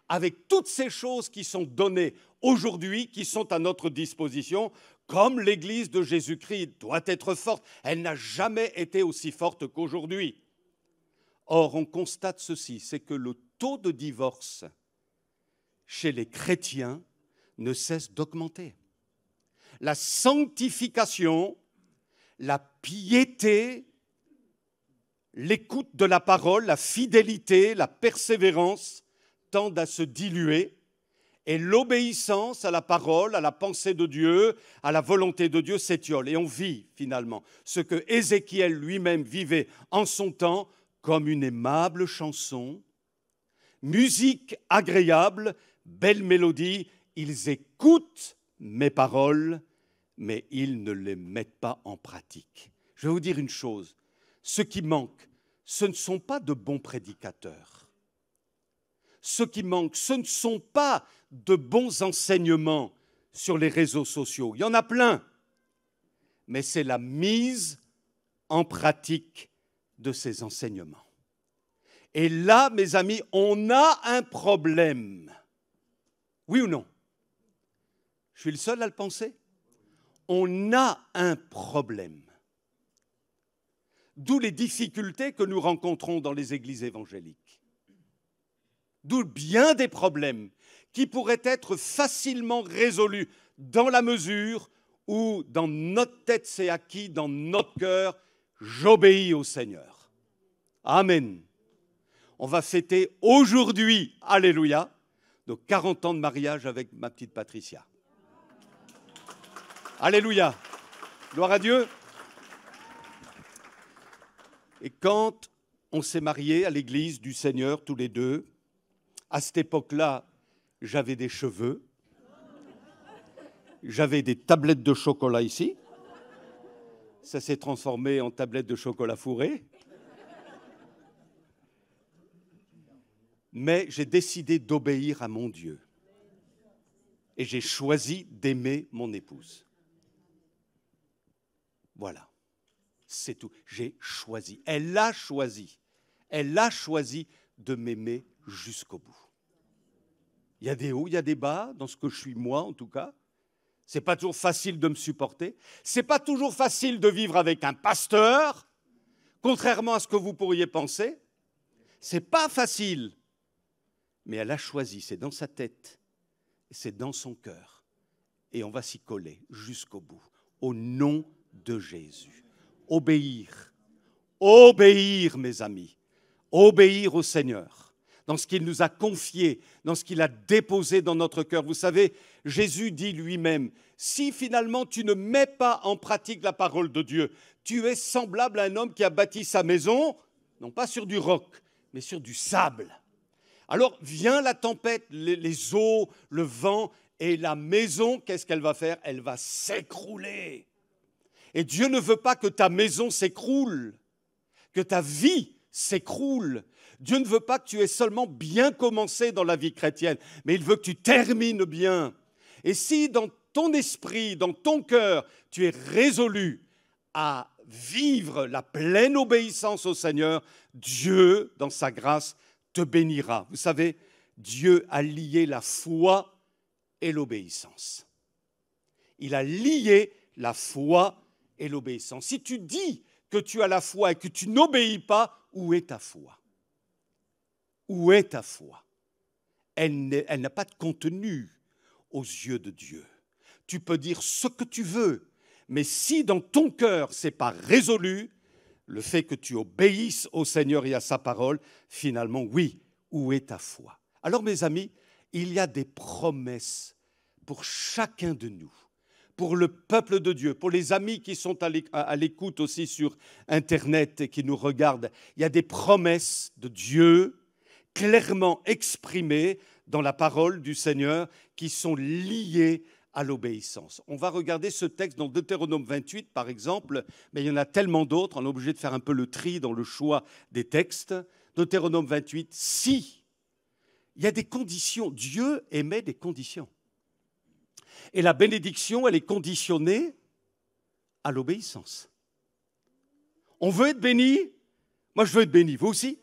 avec toutes ces choses qui sont données aujourd'hui, qui sont à notre disposition, comme l'Église de Jésus-Christ doit être forte. Elle n'a jamais été aussi forte qu'aujourd'hui. Or, on constate ceci, c'est que le taux de divorce chez les chrétiens ne cesse d'augmenter. La sanctification, la piété, l'écoute de la parole, la fidélité, la persévérance tendent à se diluer et l'obéissance à la parole, à la pensée de Dieu, à la volonté de Dieu s'étiole. Et on vit finalement ce que Ézéchiel lui-même vivait en son temps comme une aimable chanson, musique agréable, belle mélodie. Ils écoutent mes paroles, mais ils ne les mettent pas en pratique. Je vais vous dire une chose, ce qui manque, ce ne sont pas de bons prédicateurs. Ce qui manque, ce ne sont pas de bons enseignements sur les réseaux sociaux. Il y en a plein, mais c'est la mise en pratique de ces enseignements. Et là, mes amis, on a un problème. Oui ou non? Je suis le seul à le penser? On a un problème. D'où les difficultés que nous rencontrons dans les églises évangéliques. D'où bien des problèmes qui pourraient être facilement résolus dans la mesure où dans notre tête c'est acquis, dans notre cœur, j'obéis au Seigneur. Amen. On va fêter aujourd'hui, alléluia, nos 40 ans de mariage avec ma petite Patricia. Alléluia. Gloire à Dieu. Et quand on s'est mariés à l'église du Seigneur, tous les deux, à cette époque-là, j'avais des cheveux, j'avais des tablettes de chocolat ici, ça s'est transformé en tablettes de chocolat fourré, mais j'ai décidé d'obéir à mon Dieu et j'ai choisi d'aimer mon épouse. Voilà, c'est tout, j'ai choisi, elle a choisi de m'aimer jusqu'au bout. Il y a des hauts, il y a des bas, dans ce que je suis moi en tout cas. Ce n'est pas toujours facile de me supporter. Ce n'est pas toujours facile de vivre avec un pasteur, contrairement à ce que vous pourriez penser. C'est pas facile. Mais elle a choisi, c'est dans sa tête, c'est dans son cœur. Et on va s'y coller jusqu'au bout. Au nom de Jésus. Obéir. Obéir, mes amis. Obéir au Seigneur. Dans ce qu'il nous a confié, dans ce qu'il a déposé dans notre cœur. Vous savez, Jésus dit lui-même, si finalement tu ne mets pas en pratique la parole de Dieu, tu es semblable à un homme qui a bâti sa maison, non pas sur du roc, mais sur du sable. Alors vient la tempête, les eaux, le vent, et la maison, qu'est-ce qu'elle va faire? Elle va s'écrouler. Et Dieu ne veut pas que ta maison s'écroule, que ta vie s'écroule. Dieu ne veut pas que tu aies seulement bien commencé dans la vie chrétienne, mais il veut que tu termines bien. Et si dans ton esprit, dans ton cœur, tu es résolu à vivre la pleine obéissance au Seigneur, Dieu, dans sa grâce, te bénira. Vous savez, Dieu a lié la foi et l'obéissance. Il a lié la foi et l'obéissance. Si tu dis que tu as la foi et que tu n'obéis pas, où est ta foi? Où est ta foi? Elle n'a pas de contenu aux yeux de Dieu. Tu peux dire ce que tu veux, mais si dans ton cœur ce n'est pas résolu, le fait que tu obéisses au Seigneur et à sa parole, finalement, oui, où est ta foi? Alors, mes amis, il y a des promesses pour chacun de nous, pour le peuple de Dieu, pour les amis qui sont à l'écoute aussi sur Internet et qui nous regardent. Il y a des promesses de Dieu clairement exprimées dans la parole du Seigneur qui sont liées à l'obéissance. On va regarder ce texte dans Deutéronome 28, par exemple, mais il y en a tellement d'autres, on est obligé de faire un peu le tri dans le choix des textes. Deutéronome 28, si il y a des conditions, Dieu émet des conditions. Et la bénédiction, elle est conditionnée à l'obéissance. On veut être béni, moi je veux être béni, vous aussi?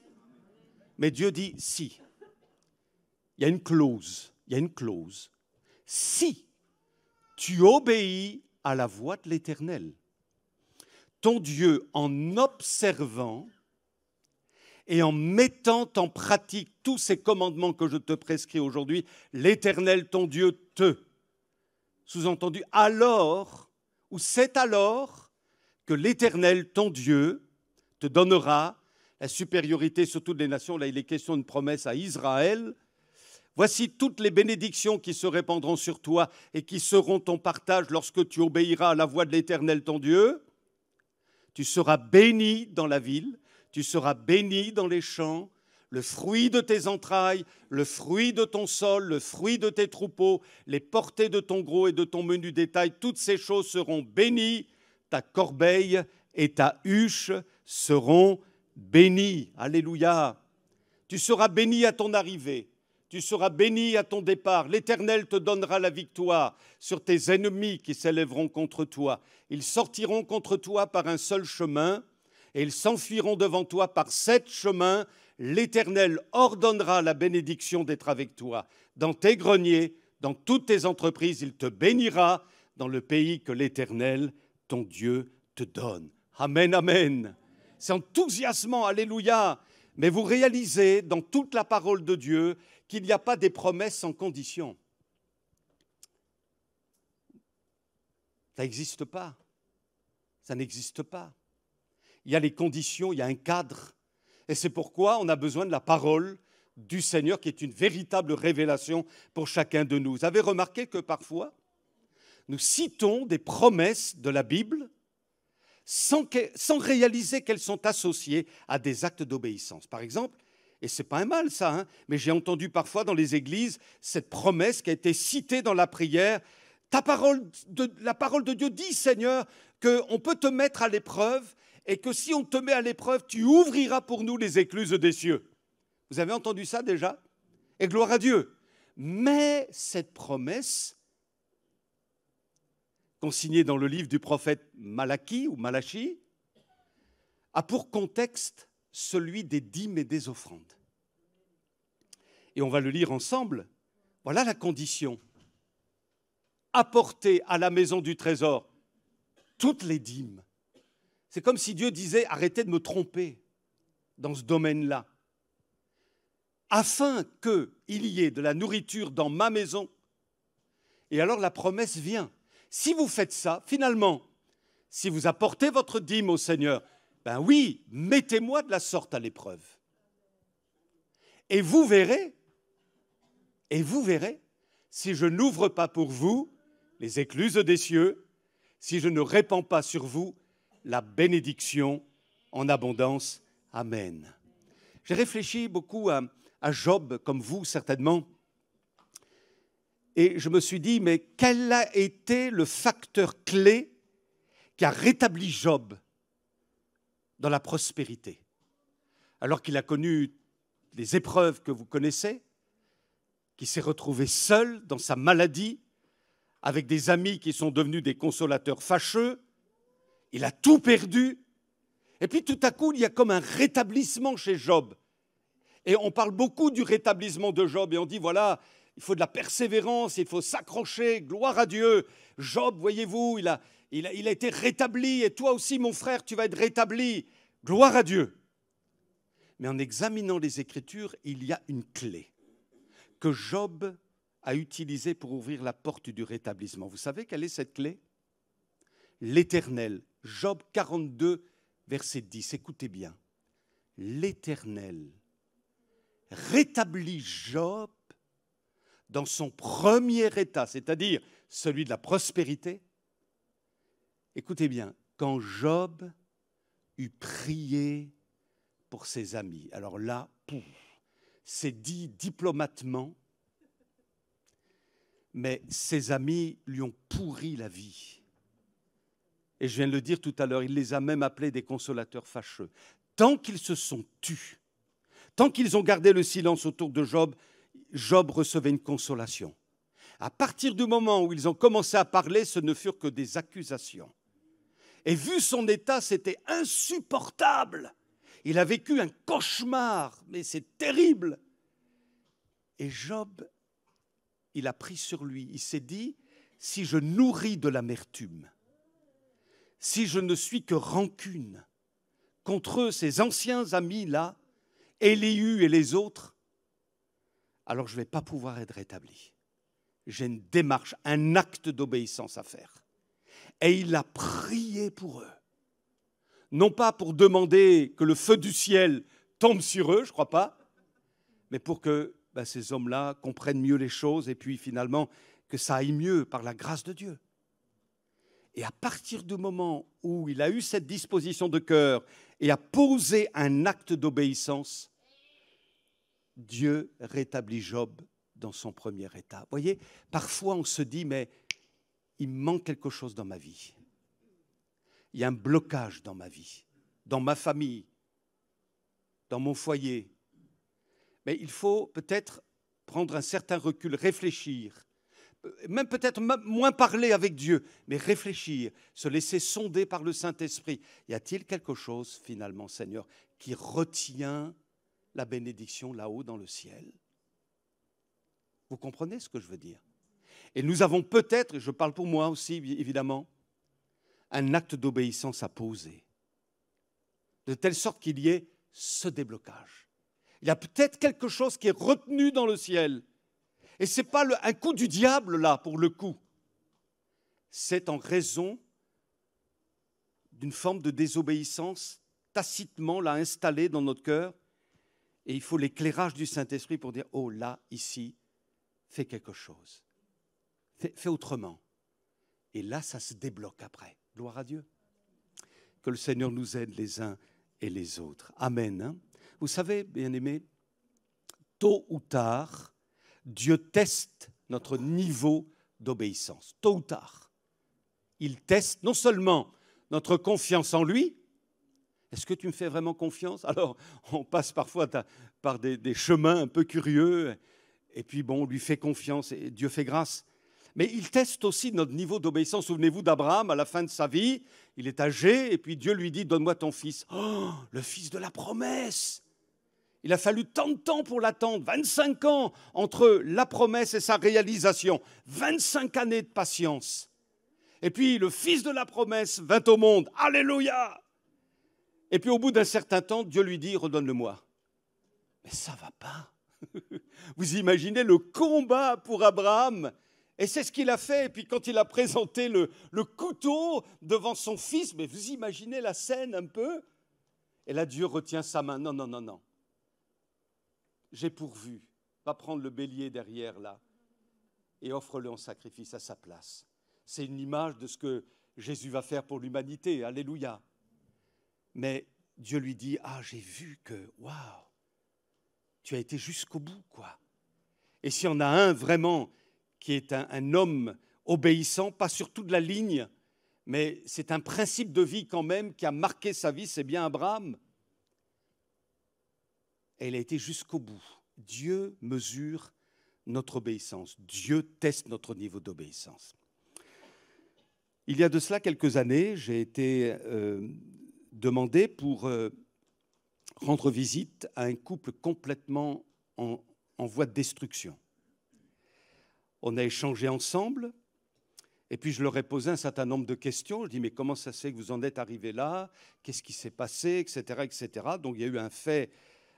Mais Dieu dit si. Il y a une clause, Si tu obéis à la voix de l'Éternel, ton Dieu, en observant et en mettant en pratique tous ces commandements que je te prescris aujourd'hui, l'Éternel, ton Dieu, te. Sous-entendu, alors, ou c'est alors que l'Éternel, ton Dieu, te donnera la supériorité sur toutes les nations. Là, il est question d'une promesse à Israël. Voici toutes les bénédictions qui se répandront sur toi et qui seront ton partage lorsque tu obéiras à la voix de l'Éternel, ton Dieu. Tu seras béni dans la ville, tu seras béni dans les champs, le fruit de tes entrailles, le fruit de ton sol, le fruit de tes troupeaux, les portées de ton gros et de ton menu détail, toutes ces choses seront bénies. Ta corbeille et ta huche seront bénies. Alléluia. Tu seras béni à ton arrivée. Tu seras béni à ton départ. L'Éternel te donnera la victoire sur tes ennemis qui s'élèveront contre toi. Ils sortiront contre toi par un seul chemin et ils s'enfuiront devant toi par 7 chemins. L'Éternel ordonnera la bénédiction d'être avec toi. Dans tes greniers, dans toutes tes entreprises, il te bénira dans le pays que l'Éternel, ton Dieu, te donne. Amen, amen. C'est enthousiasmant, alléluia. Mais vous réalisez dans toute la parole de Dieu qu'il n'y a pas des promesses sans condition. Ça n'existe pas. Ça n'existe pas. Il y a les conditions, il y a un cadre. Et c'est pourquoi on a besoin de la parole du Seigneur qui est une véritable révélation pour chacun de nous. Vous avez remarqué que parfois, nous citons des promesses de la Bible sans réaliser qu'elles sont associées à des actes d'obéissance. Par exemple, et ce n'est pas un mal ça, mais j'ai entendu parfois dans les églises cette promesse qui a été citée dans la prière. La parole de Dieu dit, Seigneur, qu'on peut te mettre à l'épreuve et que si on te met à l'épreuve, tu ouvriras pour nous les écluses des cieux. Vous avez entendu ça déjà? Et gloire à Dieu. Mais cette promesse, consignée dans le livre du prophète Malachie ou Malachi, a pour contexte celui des dîmes et des offrandes. Et on va le lire ensemble. Voilà la condition. Apporter à la maison du trésor toutes les dîmes. C'est comme si Dieu disait, arrêtez de me tromper dans ce domaine-là. afin qu'il y ait de la nourriture dans ma maison. Et alors la promesse vient. Si vous faites ça, finalement, si vous apportez votre dîme au Seigneur, ben oui, mettez-moi de la sorte à l'épreuve. Et vous verrez, si je n'ouvre pas pour vous les écluses des cieux, si je ne répands pas sur vous la bénédiction en abondance. Amen. J'ai réfléchi beaucoup à Job, comme vous certainement, et je me suis dit, mais quel a été le facteur clé qui a rétabli Job dans la prospérité, alors qu'il a connu les épreuves que vous connaissez, qu'il s'est retrouvé seul dans sa maladie, avec des amis qui sont devenus des consolateurs fâcheux, il a tout perdu, et puis tout à coup, il y a comme un rétablissement chez Job. Et on parle beaucoup du rétablissement de Job, et on dit, voilà, il faut de la persévérance, il faut s'accrocher, gloire à Dieu. Job, voyez-vous, il a été rétabli, et toi aussi, mon frère, tu vas être rétabli. Gloire à Dieu. Mais en examinant les Écritures, il y a une clé que Job a utilisée pour ouvrir la porte du rétablissement. Vous savez quelle est cette clé? L'Éternel. Job 42, verset 10. Écoutez bien. L'Éternel rétablit Job dans son premier état, c'est-à-dire celui de la prospérité. Écoutez bien, quand Job eut prié pour ses amis, alors là, c'est dit diplomatement, mais ses amis lui ont pourri la vie. Et je viens de le dire tout à l'heure, il les a même appelés des consolateurs fâcheux. Tant qu'ils se sont tus, tant qu'ils ont gardé le silence autour de Job, Job recevait une consolation. À partir du moment où ils ont commencé à parler, ce ne furent que des accusations. Et vu son état, c'était insupportable. Il a vécu un cauchemar, mais c'est terrible. Et Job, il a pris sur lui, il s'est dit, si je nourris de l'amertume, si je ne suis que rancune contre ces anciens amis-là, Élihu et les autres, alors je ne vais pas pouvoir être rétabli. J'ai une démarche, un acte d'obéissance à faire. Et il a prié pour eux. Non pas pour demander que le feu du ciel tombe sur eux, je ne crois pas, mais pour que ces hommes-là comprennent mieux les choses et puis finalement que ça aille mieux par la grâce de Dieu. Et à partir du moment où il a eu cette disposition de cœur et a posé un acte d'obéissance, Dieu rétablit Job dans son premier état. Vous voyez, parfois on se dit, mais il me manque quelque chose dans ma vie. Il y a un blocage dans ma vie, dans ma famille, dans mon foyer. Mais il faut peut-être prendre un certain recul, réfléchir, même peut-être moins parler avec Dieu, mais réfléchir, se laisser sonder par le Saint-Esprit. Y a-t-il quelque chose, finalement, Seigneur, qui retient la bénédiction là-haut dans le ciel? Vous comprenez ce que je veux dire? Et nous avons peut-être, et je parle pour moi aussi, évidemment, un acte d'obéissance à poser, de telle sorte qu'il y ait ce déblocage. Il y a peut-être quelque chose qui est retenu dans le ciel. Et ce n'est pas un coup du diable, là, pour le coup. C'est en raison d'une forme de désobéissance tacitement là installée dans notre cœur. Et il faut l'éclairage du Saint-Esprit pour dire, oh là, ici, fais quelque chose. Fais autrement. Et là, ça se débloque après. Gloire à Dieu. Que le Seigneur nous aide les uns et les autres. Amen. Hein? Vous savez, bien-aimés, tôt ou tard, Dieu teste notre niveau d'obéissance. Tôt ou tard. Il teste non seulement notre confiance en lui. Est-ce que tu me fais vraiment confiance? Alors, on passe parfois par des chemins un peu curieux. Et puis, bon, on lui fait confiance et Dieu fait grâce. Mais il teste aussi notre niveau d'obéissance. Souvenez-vous d'Abraham, à la fin de sa vie, il est âgé, et puis Dieu lui dit, donne-moi ton fils. Oh, le fils de la promesse! Il a fallu tant de temps pour l'attendre, 25 ans entre la promesse et sa réalisation, 25 années de patience. Et puis le fils de la promesse vint au monde, alléluia! Et puis au bout d'un certain temps, Dieu lui dit, redonne-le-moi. Mais ça ne va pas. Vous imaginez le combat pour Abraham? Et c'est ce qu'il a fait. Et puis quand il a présenté le couteau devant son fils, mais vous imaginez la scène un peu? Et là, Dieu retient sa main. Non, non, non, non. J'ai pourvu. Va prendre le bélier derrière là et offre-le en sacrifice à sa place. C'est une image de ce que Jésus va faire pour l'humanité. Alléluia. Mais Dieu lui dit, ah, j'ai vu que, waouh, tu as été jusqu'au bout, quoi. Et s'il y en a un vraiment qui est un homme obéissant, pas sur toute la ligne, mais c'est un principe de vie quand même qui a marqué sa vie, c'est bien Abraham. Et il a été jusqu'au bout. Dieu mesure notre obéissance. Dieu teste notre niveau d'obéissance. Il y a de cela quelques années, j'ai été demandé pour rendre visite à un couple complètement en voie de destruction. On a échangé ensemble, et puis je leur ai posé un certain nombre de questions. Je dis, mais comment ça se fait que vous en êtes arrivés là? Qu'est-ce qui s'est passé, etc., etc. Donc il y a eu un fait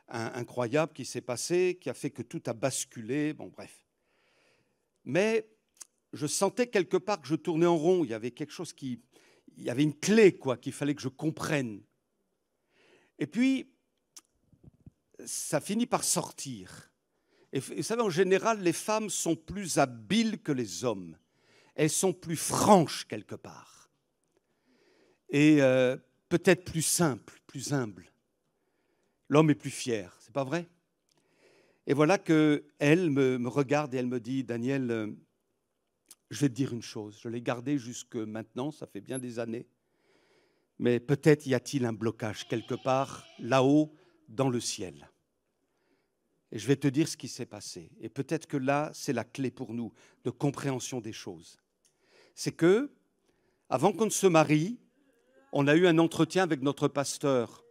incroyable qui s'est passé, qui a fait que tout a basculé, bon bref. Mais je sentais quelque part que je tournais en rond, il y avait quelque chose il y avait une clé, quoi, qu'il fallait que je comprenne. Et puis, ça finit par sortir. Et vous savez, en général, les femmes sont plus habiles que les hommes. Elles sont plus franches quelque part. Et peut-être plus simples, plus humbles. L'homme est plus fier, c'est pas vrai? Et voilà qu'elle me regarde et elle me dit, Daniel, je vais te dire une chose, je l'ai gardée jusque maintenant, ça fait bien des années, mais peut-être y a-t-il un blocage quelque part là-haut dans le ciel. Et je vais te dire ce qui s'est passé. Et peut-être que là, c'est la clé pour nous de compréhension des choses. C'est que, avant qu'on ne se marie, on a eu un entretien avec notre pasteur.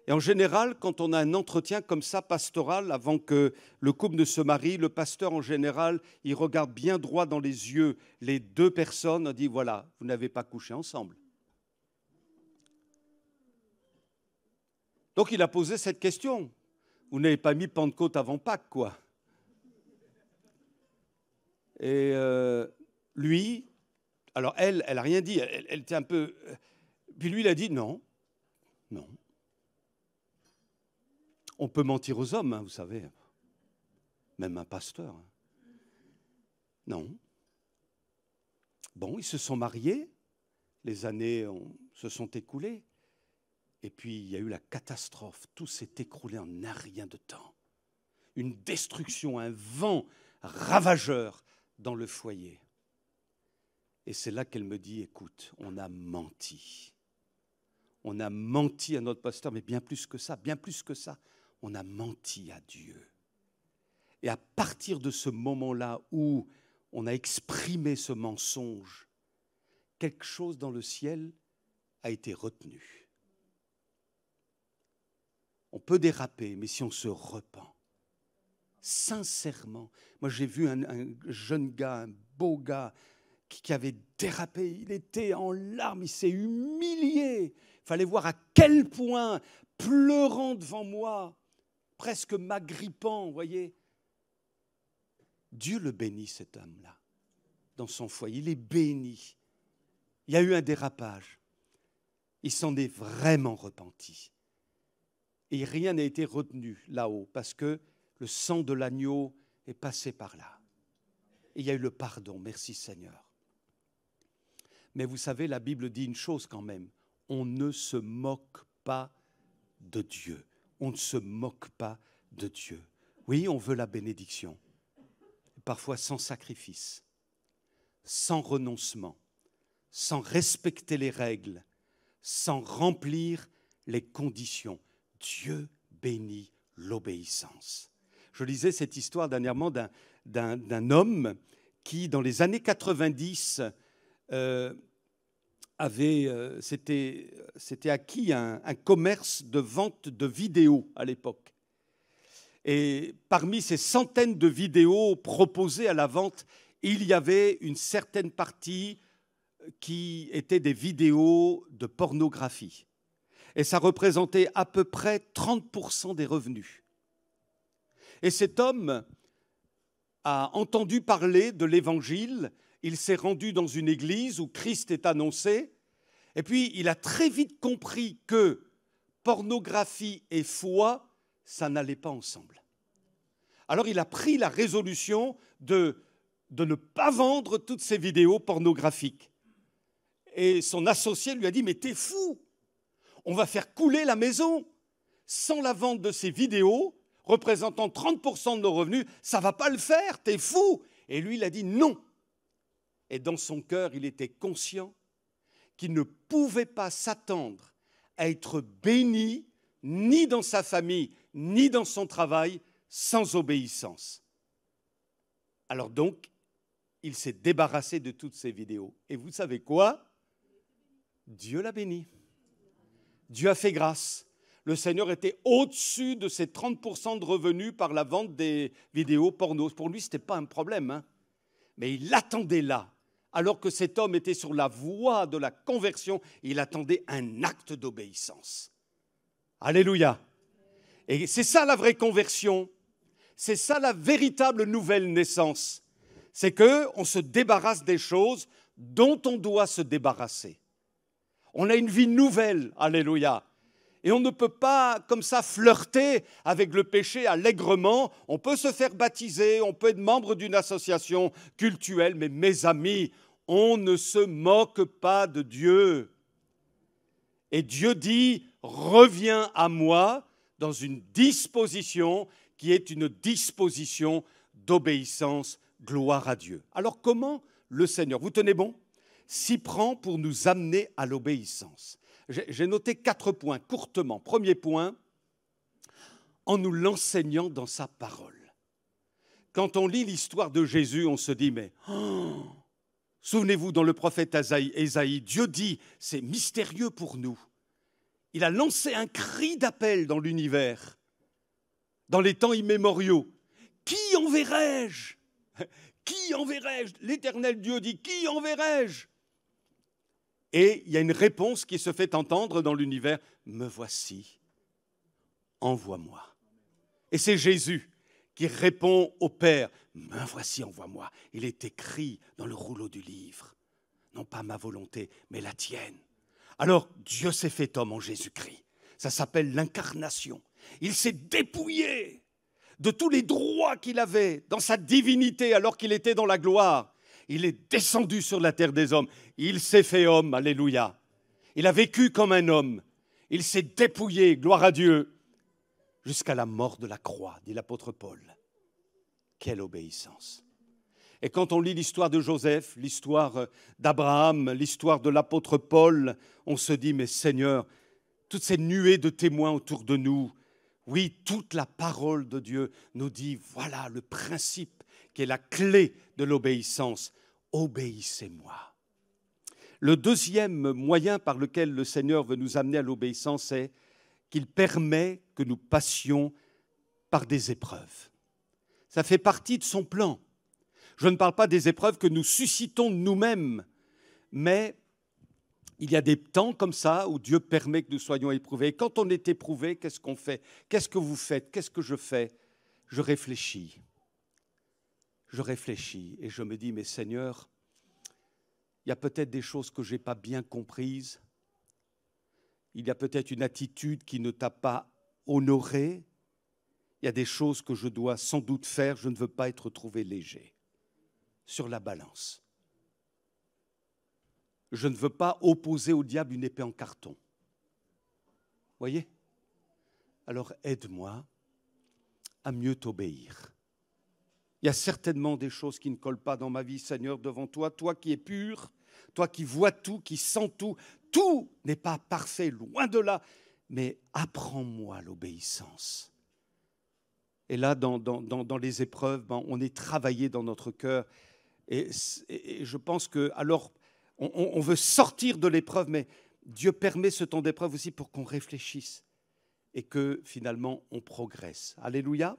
Et en général, quand on a un entretien comme ça, pastoral, avant que le couple ne se marie, le pasteur, en général, il regarde bien droit dans les yeux les deux personnes, dit, voilà, vous n'avez pas couché ensemble. Donc il a posé cette question. Vous n'avez pas mis Pentecôte avant Pâques, quoi. Et lui, alors elle n'a rien dit, elle était un peu... Puis lui, il a dit, non, non. On peut mentir aux hommes, hein, vous savez, même un pasteur. Hein. Non. Bon, ils se sont mariés, les années se sont écoulées, et puis il y a eu la catastrophe. Tout s'est écroulé en un rien de temps. Une destruction, un vent ravageur dans le foyer. Et c'est là qu'elle me dit, écoute, on a menti. On a menti à notre pasteur, mais bien plus que ça, bien plus que ça. On a menti à Dieu. Et à partir de ce moment-là où on a exprimé ce mensonge, quelque chose dans le ciel a été retenu. On peut déraper, mais si on se repent, sincèrement, moi j'ai vu un jeune gars, un beau gars, qui avait dérapé, il était en larmes, il s'est humilié. Il fallait voir à quel point, pleurant devant moi, presque m'agrippant, vous voyez. Dieu le bénit, cet homme-là, dans son foyer. Il est béni. Il y a eu un dérapage. Il s'en est vraiment repenti. Et rien n'a été retenu là-haut, parce que le sang de l'agneau est passé par là. Et il y a eu le pardon, merci Seigneur. Mais vous savez, la Bible dit une chose quand même. On ne se moque pas de Dieu. On ne se moque pas de Dieu. Oui, on veut la bénédiction. Parfois sans sacrifice, sans renoncement, sans respecter les règles, sans remplir les conditions. Dieu bénit l'obéissance. Je lisais cette histoire dernièrement d'un homme qui, dans les années 90, s'était acquis un commerce de vente de vidéos à l'époque. Et parmi ces centaines de vidéos proposées à la vente, il y avait une certaine partie qui était des vidéos de pornographie. Et ça représentait à peu près 30% des revenus. Et cet homme a entendu parler de l'Évangile, il s'est rendu dans une église où Christ est annoncé, et puis il a très vite compris que pornographie et foi, ça n'allait pas ensemble. Alors il a pris la résolution de ne pas vendre toutes ces vidéos pornographiques. Et son associé lui a dit « Mais t'es fou, on va faire couler la maison. Sans la vente de ces vidéos, représentant 30% de nos revenus, ça ne va pas le faire, t'es fou !» Et lui, il a dit « Non !» Et dans son cœur, il était conscient qu'il ne pouvait pas s'attendre à être béni, ni dans sa famille, ni dans son travail, sans obéissance. Alors donc, il s'est débarrassé de toutes ces vidéos. Et vous savez quoi ? Dieu l'a béni. Dieu a fait grâce. Le Seigneur était au-dessus de ses 30% de revenus par la vente des vidéos pornos. Pour lui, ce n'était pas un problème, hein. Mais il attendait là. Alors que cet homme était sur la voie de la conversion, il attendait un acte d'obéissance. Alléluia. Et c'est ça la vraie conversion. C'est ça la véritable nouvelle naissance. C'est qu'on se débarrasse des choses dont on doit se débarrasser. On a une vie nouvelle, alléluia. Et on ne peut pas comme ça flirter avec le péché allègrement. On peut se faire baptiser, on peut être membre d'une association cultuelle, mais mes amis, on ne se moque pas de Dieu. Et Dieu dit, reviens à moi dans une disposition qui est une disposition d'obéissance, gloire à Dieu. Alors comment le Seigneur, vous tenez bon, s'y prend pour nous amener à l'obéissance? J'ai noté 4 points, courtement. Premier point, en nous l'enseignant dans sa parole. Quand on lit l'histoire de Jésus, on se dit, mais souvenez-vous, dans le prophète Ésaïe, Dieu dit, c'est mystérieux pour nous. Il a lancé un cri d'appel dans l'univers, dans les temps immémoriaux. Qui enverrai-je? Qui enverrai-je? L'Éternel Dieu dit, qui enverrai-je? Et il y a une réponse qui se fait entendre dans l'univers, me voici, envoie-moi. Et c'est Jésus qui répond au Père, me voici, envoie-moi. Il est écrit dans le rouleau du livre, non pas ma volonté, mais la tienne. Alors Dieu s'est fait homme en Jésus-Christ. Ça s'appelle l'incarnation. Il s'est dépouillé de tous les droits qu'il avait dans sa divinité alors qu'il était dans la gloire. Il est descendu sur la terre des hommes. Il s'est fait homme, alléluia. Il a vécu comme un homme. Il s'est dépouillé, gloire à Dieu, jusqu'à la mort de la croix, dit l'apôtre Paul. Quelle obéissance! Et quand on lit l'histoire de Joseph, l'histoire d'Abraham, l'histoire de l'apôtre Paul, on se dit, mais Seigneur, toutes ces nuées de témoins autour de nous, oui, toute la parole de Dieu nous dit, voilà le principe qui est la clé de l'obéissance. Obéissez-moi. Le deuxième moyen par lequel le Seigneur veut nous amener à l'obéissance, c'est qu'il permet que nous passions par des épreuves. Ça fait partie de son plan. Je ne parle pas des épreuves que nous suscitons nous-mêmes, mais il y a des temps comme ça où Dieu permet que nous soyons éprouvés. Et quand on est éprouvé, qu'est-ce qu'on fait? Qu'est-ce que vous faites? Qu'est-ce que je fais? Je réfléchis. Je réfléchis et je me dis, mais Seigneur, il y a peut-être des choses que je n'ai pas bien comprises. Il y a peut-être une attitude qui ne t'a pas honoré. Il y a des choses que je dois sans doute faire. Je ne veux pas être trouvé léger sur la balance. Je ne veux pas opposer au diable une épée en carton. Voyez? Alors aide-moi à mieux t'obéir. Il y a certainement des choses qui ne collent pas dans ma vie, Seigneur, devant toi. Toi qui es pur, toi qui vois tout, qui sens tout. Tout n'est pas parfait, loin de là. Mais apprends-moi l'obéissance. Et là, dans les épreuves, on est travaillé dans notre cœur. Et je pense que, alors, on veut sortir de l'épreuve, mais Dieu permet ce temps d'épreuve aussi pour qu'on réfléchisse et que, finalement, on progresse. Alléluia.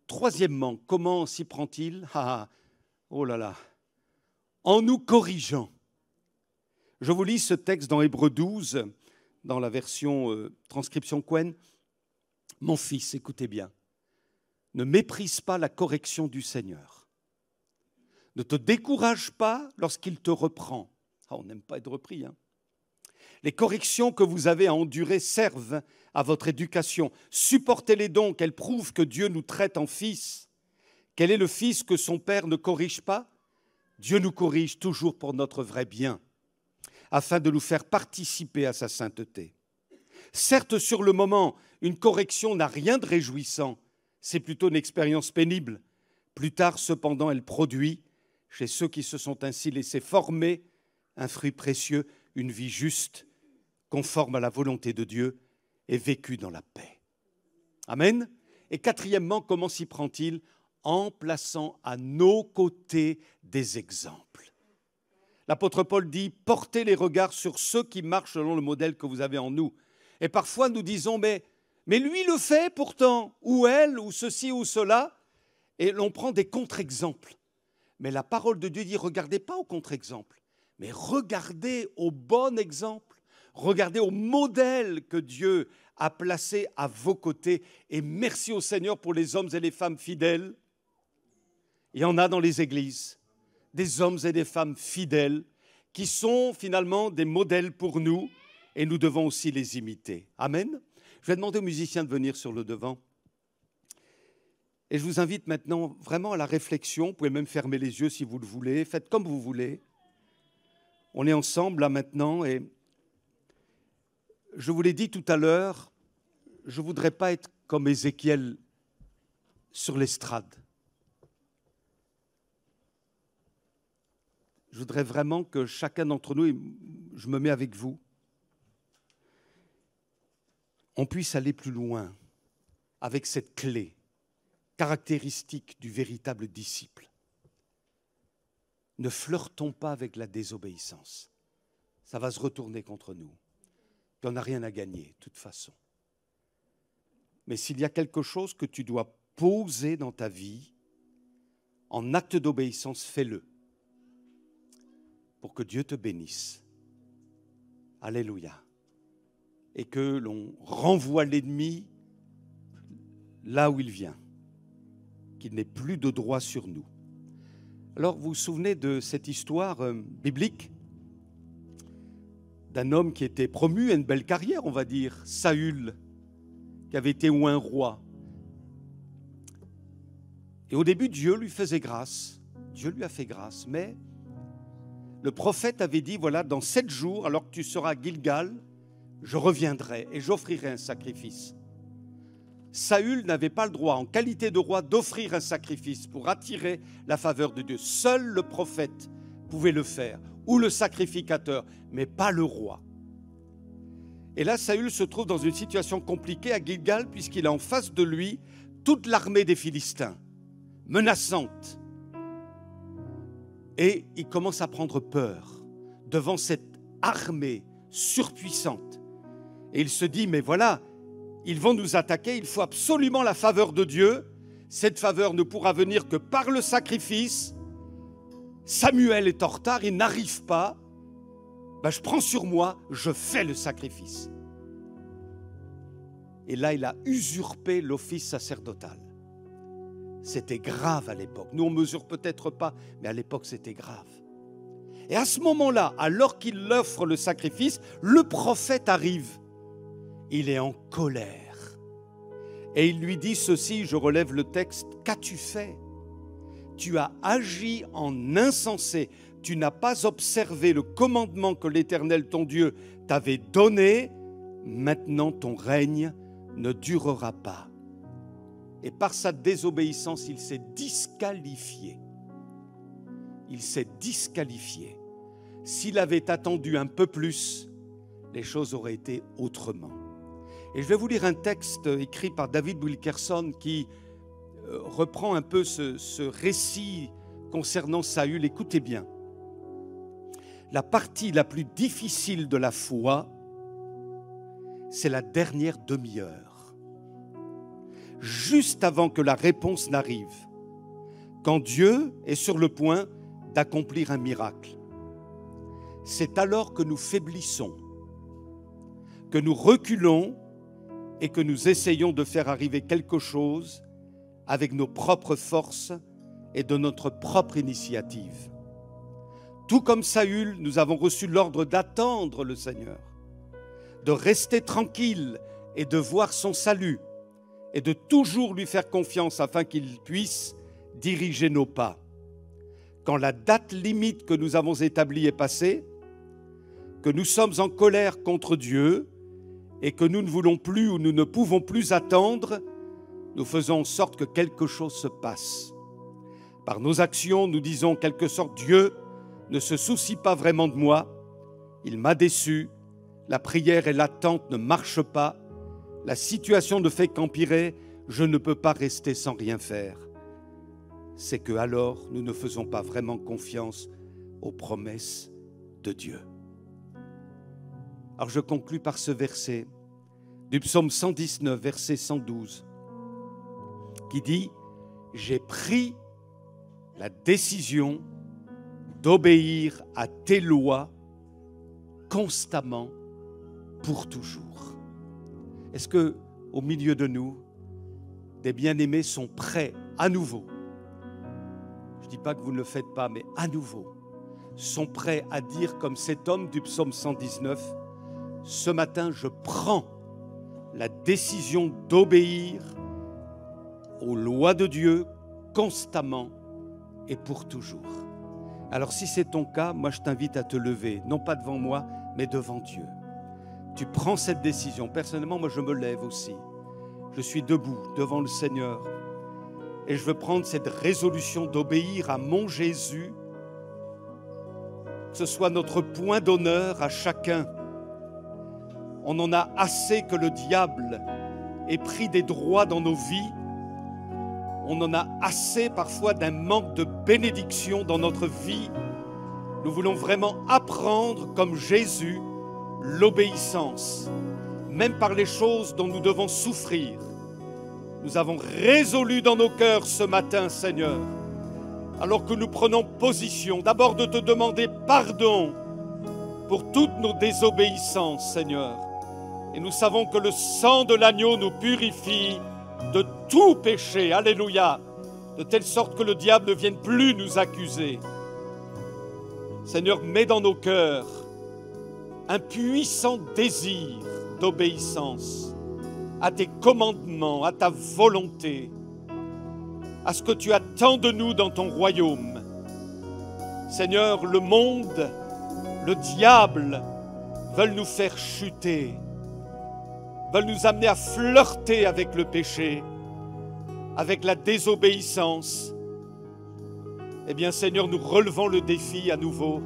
Troisièmement, comment s'y prend-il? Oh là là. En nous corrigeant. Je vous lis ce texte dans Hébreux 12, dans la version transcription Cohen. Mon fils, écoutez bien. Ne méprise pas la correction du Seigneur. Ne te décourage pas lorsqu'il te reprend. On n'aime pas être repris, hein. Les corrections que vous avez à endurer servent à votre éducation. Supportez-les donc, elles prouvent que Dieu nous traite en fils. Quel est le fils que son père ne corrige pas? Dieu nous corrige toujours pour notre vrai bien, afin de nous faire participer à sa sainteté. Certes, sur le moment, une correction n'a rien de réjouissant, c'est plutôt une expérience pénible. Plus tard, cependant, elle produit, chez ceux qui se sont ainsi laissés former, un fruit précieux, une vie juste, conforme à la volonté de Dieu et vécue dans la paix. Amen. Et quatrièmement, comment s'y prend-il? En plaçant à nos côtés des exemples. L'apôtre Paul dit « Portez les regards sur ceux qui marchent selon le modèle que vous avez en nous ». Et parfois nous disons « Mais lui le fait pourtant, ou elle, ou ceci ou cela ». Et l'on prend des contre-exemples. Mais la parole de Dieu dit « Regardez pas au contre-exemple, mais regardez au bon exemple. Regardez au modèle que Dieu a placé à vos côtés. Et merci au Seigneur pour les hommes et les femmes fidèles. Il y en a dans les églises, des hommes et des femmes fidèles qui sont finalement des modèles pour nous et nous devons aussi les imiter. Amen. Je vais demander aux musiciens de venir sur le devant. Et je vous invite maintenant vraiment à la réflexion. Vous pouvez même fermer les yeux si vous le voulez. Faites comme vous voulez. On est ensemble là maintenant et je vous l'ai dit tout à l'heure, je ne voudrais pas être comme Ézéchiel sur l'estrade. Je voudrais vraiment que chacun d'entre nous, et je me mets avec vous, on puisse aller plus loin avec cette clé caractéristique du véritable disciple. Ne flirtons pas avec la désobéissance. Ça va se retourner contre nous. Puis on n'a rien à gagner, de toute façon. Mais s'il y a quelque chose que tu dois poser dans ta vie, en acte d'obéissance, fais-le. Pour que Dieu te bénisse. Alléluia. Et que l'on renvoie l'ennemi là où il vient. Qu'il n'ait plus de droit sur nous. Alors, vous vous souvenez de cette histoire biblique d'un homme qui était promu à une belle carrière, on va dire, Saül, qui avait été oint roi. Et au début, Dieu lui faisait grâce. Dieu lui a fait grâce, mais le prophète avait dit, voilà, dans 7 jours, alors que tu seras à Gilgal, je reviendrai et j'offrirai un sacrifice. Saül n'avait pas le droit, en qualité de roi, d'offrir un sacrifice pour attirer la faveur de Dieu. Seul le prophète pouvait le faire, ou le sacrificateur, mais pas le roi. Et là, Saül se trouve dans une situation compliquée à Gilgal, puisqu'il a en face de lui toute l'armée des Philistins, menaçante. Et il commence à prendre peur devant cette armée surpuissante. Et il se dit, mais voilà, ils vont nous attaquer, il faut absolument la faveur de Dieu. Cette faveur ne pourra venir que par le sacrifice. Samuel est en retard, il n'arrive pas. Je prends sur moi, je fais le sacrifice. Et là, il a usurpé l'office sacerdotal. C'était grave à l'époque. Nous, on ne mesure peut-être pas, mais à l'époque, c'était grave. Et à ce moment-là, alors qu'il offre le sacrifice, le prophète arrive. Il est en colère. Et il lui dit ceci, je relève le texte, « Qu'as-tu fait ? Tu as agi en insensé. Tu n'as pas observé le commandement que l'Éternel, ton Dieu, t'avait donné. Maintenant, ton règne ne durera pas. » Et par sa désobéissance, il s'est disqualifié. Il s'est disqualifié. S'il avait attendu un peu plus, les choses auraient été autrement. Et je vais vous lire un texte écrit par David Wilkerson qui reprend un peu ce récit concernant Saül. Écoutez bien. La partie la plus difficile de la foi, c'est la dernière demi-heure. Juste avant que la réponse n'arrive, quand Dieu est sur le point d'accomplir un miracle. C'est alors que nous faiblissons, que nous reculons et que nous essayons de faire arriver quelque chose avec nos propres forces et de notre propre initiative. Tout comme Saül, nous avons reçu l'ordre d'attendre le Seigneur, de rester tranquille et de voir son salut, et de toujours lui faire confiance afin qu'il puisse diriger nos pas. Quand la date limite que nous avons établie est passée, que nous sommes en colère contre Dieu et que nous ne voulons plus ou nous ne pouvons plus attendre, nous faisons en sorte que quelque chose se passe. Par nos actions, nous disons en quelque sorte, Dieu ne se soucie pas vraiment de moi, il m'a déçu, la prière et l'attente ne marchent pas, la situation ne fait qu'empirer, je ne peux pas rester sans rien faire. C'est que alors nous ne faisons pas vraiment confiance aux promesses de Dieu. Alors je conclus par ce verset du psaume 119, verset 112, qui dit « J'ai pris la décision d'obéir à tes lois constamment pour toujours. » Est-ce que, au milieu de nous, des bien-aimés sont prêts à nouveau, je ne dis pas que vous ne le faites pas, mais à nouveau, sont prêts à dire comme cet homme du psaume 119, « Ce matin, je prends la décision d'obéir aux lois de Dieu constamment et pour toujours. » Alors si c'est ton cas, moi je t'invite à te lever, non pas devant moi, mais devant Dieu. Tu prends cette décision. Personnellement, moi je me lève aussi. Je suis debout devant le Seigneur et je veux prendre cette résolution d'obéir à mon Jésus, que ce soit notre point d'honneur à chacun. On en a assez que le diable ait pris des droits dans nos vies. On en a assez parfois d'un manque de bénédiction dans notre vie. Nous voulons vraiment apprendre comme Jésus l'obéissance, même par les choses dont nous devons souffrir. Nous avons résolu dans nos cœurs ce matin, Seigneur, alors que nous prenons position, d'abord de te demander pardon pour toutes nos désobéissances, Seigneur. Et nous savons que le sang de l'agneau nous purifie de tout péché, alléluia, de telle sorte que le diable ne vienne plus nous accuser. Seigneur, mets dans nos cœurs un puissant désir d'obéissance à tes commandements, à ta volonté, à ce que tu attends de nous dans ton royaume. Seigneur, le monde, le diable veulent nous faire chuter, veulent nous amener à flirter avec le péché, avec la désobéissance. Eh bien, Seigneur, nous relevons le défi à nouveau.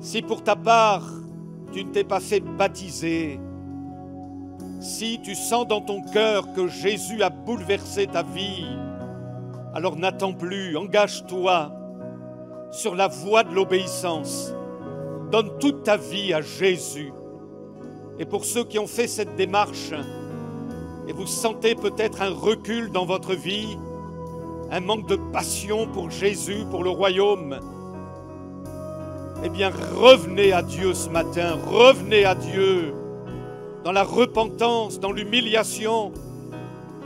Si pour ta part, tu ne t'es pas fait baptiser, si tu sens dans ton cœur que Jésus a bouleversé ta vie, alors n'attends plus, engage-toi sur la voie de l'obéissance. Donne toute ta vie à Jésus. Et pour ceux qui ont fait cette démarche, et vous sentez peut-être un recul dans votre vie, un manque de passion pour Jésus, pour le royaume, eh bien revenez à Dieu ce matin, revenez à Dieu dans la repentance, dans l'humiliation,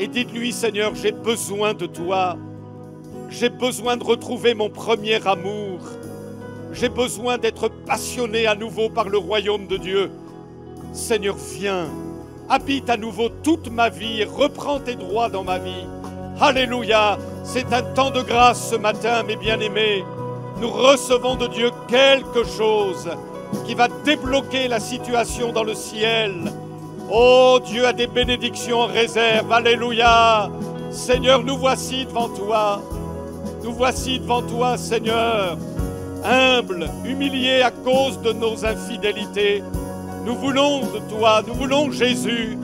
et dites-lui, Seigneur, j'ai besoin de toi, j'ai besoin de retrouver mon premier amour, j'ai besoin d'être passionné à nouveau par le royaume de Dieu. Seigneur, viens, habite à nouveau toute ma vie et reprends tes droits dans ma vie. Alléluia, c'est un temps de grâce ce matin, mes bien-aimés. Nous recevons de Dieu quelque chose qui va débloquer la situation dans le ciel. Oh, Dieu a des bénédictions en réserve. Alléluia. Seigneur, nous voici devant toi. Nous voici devant toi, Seigneur, humbles, humiliés à cause de nos infidélités. Nous voulons de toi, nous voulons Jésus,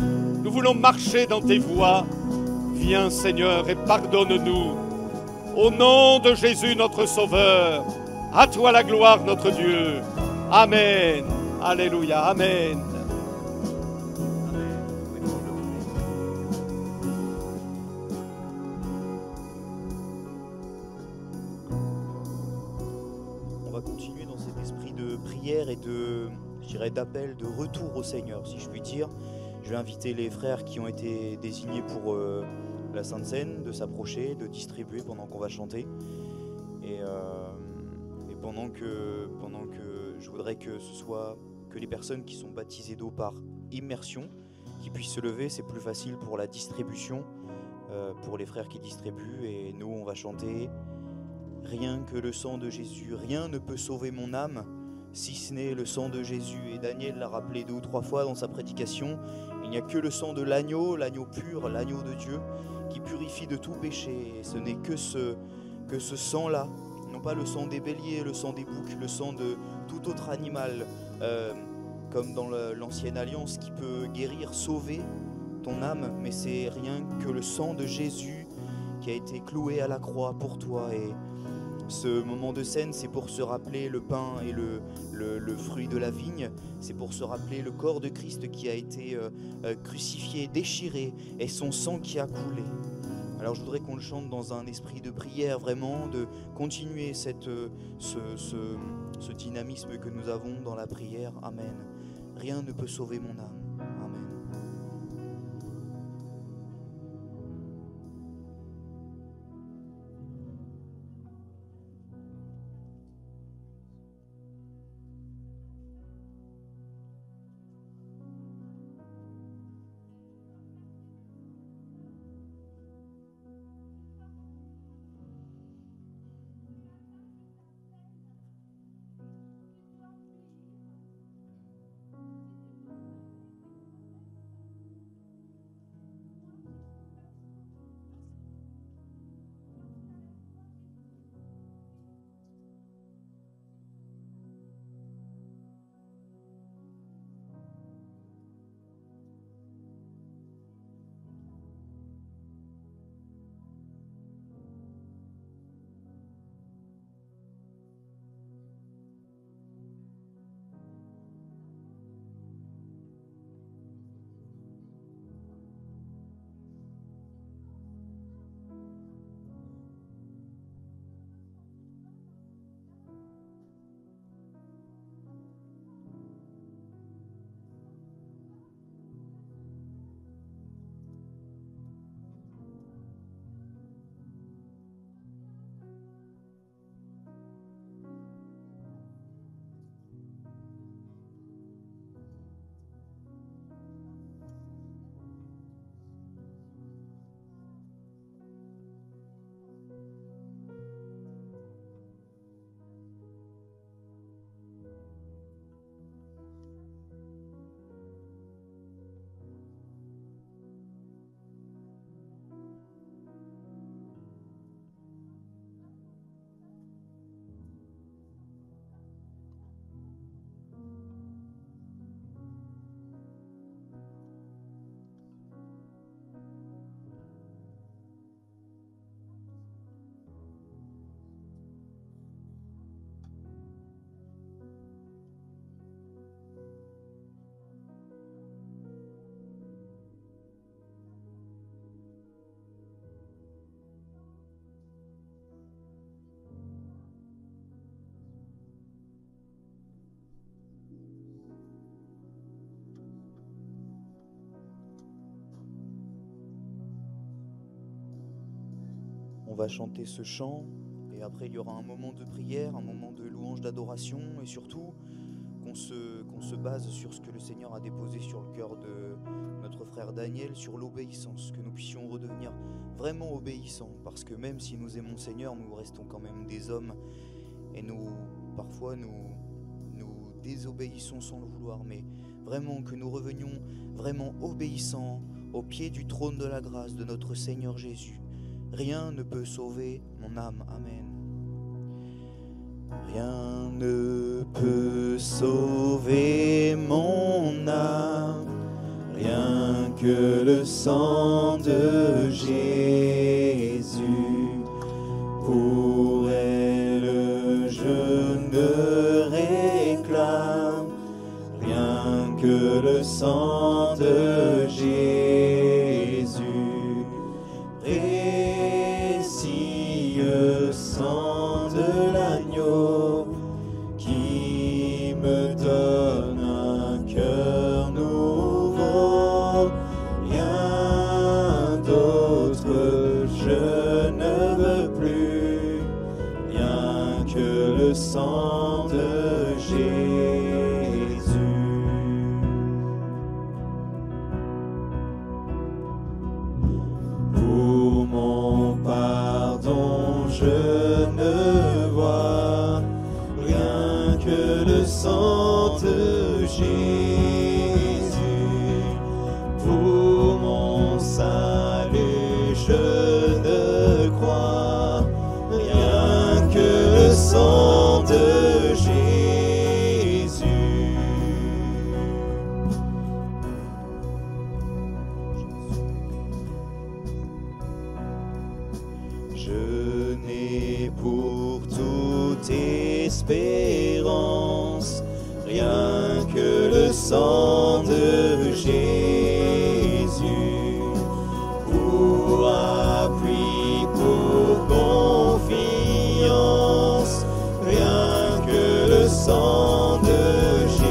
nous voulons marcher dans tes voies. Viens, Seigneur, et pardonne-nous. Au nom de Jésus, notre Sauveur, à toi la gloire, notre Dieu. Amen. Alléluia. Amen. On va continuer dans cet esprit de prière et d'appel, de retour au Seigneur, si je puis dire. Je vais inviter les frères qui ont été désignés pour la Sainte Seine, de s'approcher, de distribuer pendant qu'on va chanter. Et pendant que je voudrais que ce soit que les personnes qui sont baptisées d'eau par immersion, qui puissent se lever, c'est plus facile pour la distribution, pour les frères qui distribuent. Et nous, on va chanter « Rien que le sang de Jésus, rien ne peut sauver mon âme, si ce n'est le sang de Jésus ». Et Daniel l'a rappelé 2 ou 3 fois dans sa prédication, il n'y a que le sang de l'agneau pur, l'agneau de Dieu, qui purifie de tout péché. Et ce n'est que ce sang-là, non pas le sang des béliers, le sang des boucs, le sang de tout autre animal, comme dans l'ancienne alliance, qui peut guérir, sauver ton âme, mais c'est rien que le sang de Jésus qui a été cloué à la croix pour toi. Et ce moment de scène, c'est pour se rappeler le pain et le fruit de la vigne, c'est pour se rappeler le corps de Christ qui a été crucifié, déchiré, et son sang qui a coulé. Alors je voudrais qu'on le chante dans un esprit de prière, vraiment, de continuer ce dynamisme que nous avons dans la prière. Amen. Rien ne peut sauver mon âme. Amen. On va chanter ce chant et après il y aura un moment de prière, un moment de louange, d'adoration et surtout qu'on se base sur ce que le Seigneur a déposé sur le cœur de notre frère Daniel, sur l'obéissance, que nous puissions redevenir vraiment obéissants, parce que même si nous aimons le Seigneur, nous restons quand même des hommes et parfois nous désobéissons sans le vouloir, mais vraiment que nous revenions vraiment obéissants au pied du trône de la grâce de notre Seigneur Jésus. Rien ne peut sauver mon âme. Amen. Rien ne peut sauver mon âme, rien que le sang de Jésus. Pour elle je ne réclame, rien que le sang de Jésus. Sang de l'agneau qui me donne un cœur nouveau, rien d'autre le sang de Jésus. Pour mon pardon, je ne vois rien que le sang de Jésus. Pour mon salut, je ne crois rien que le sang de Jésus. Je n'ai pour toute espérance rien que le sang de Jésus. Pour appui, pour confiance, rien que le sang de Jésus.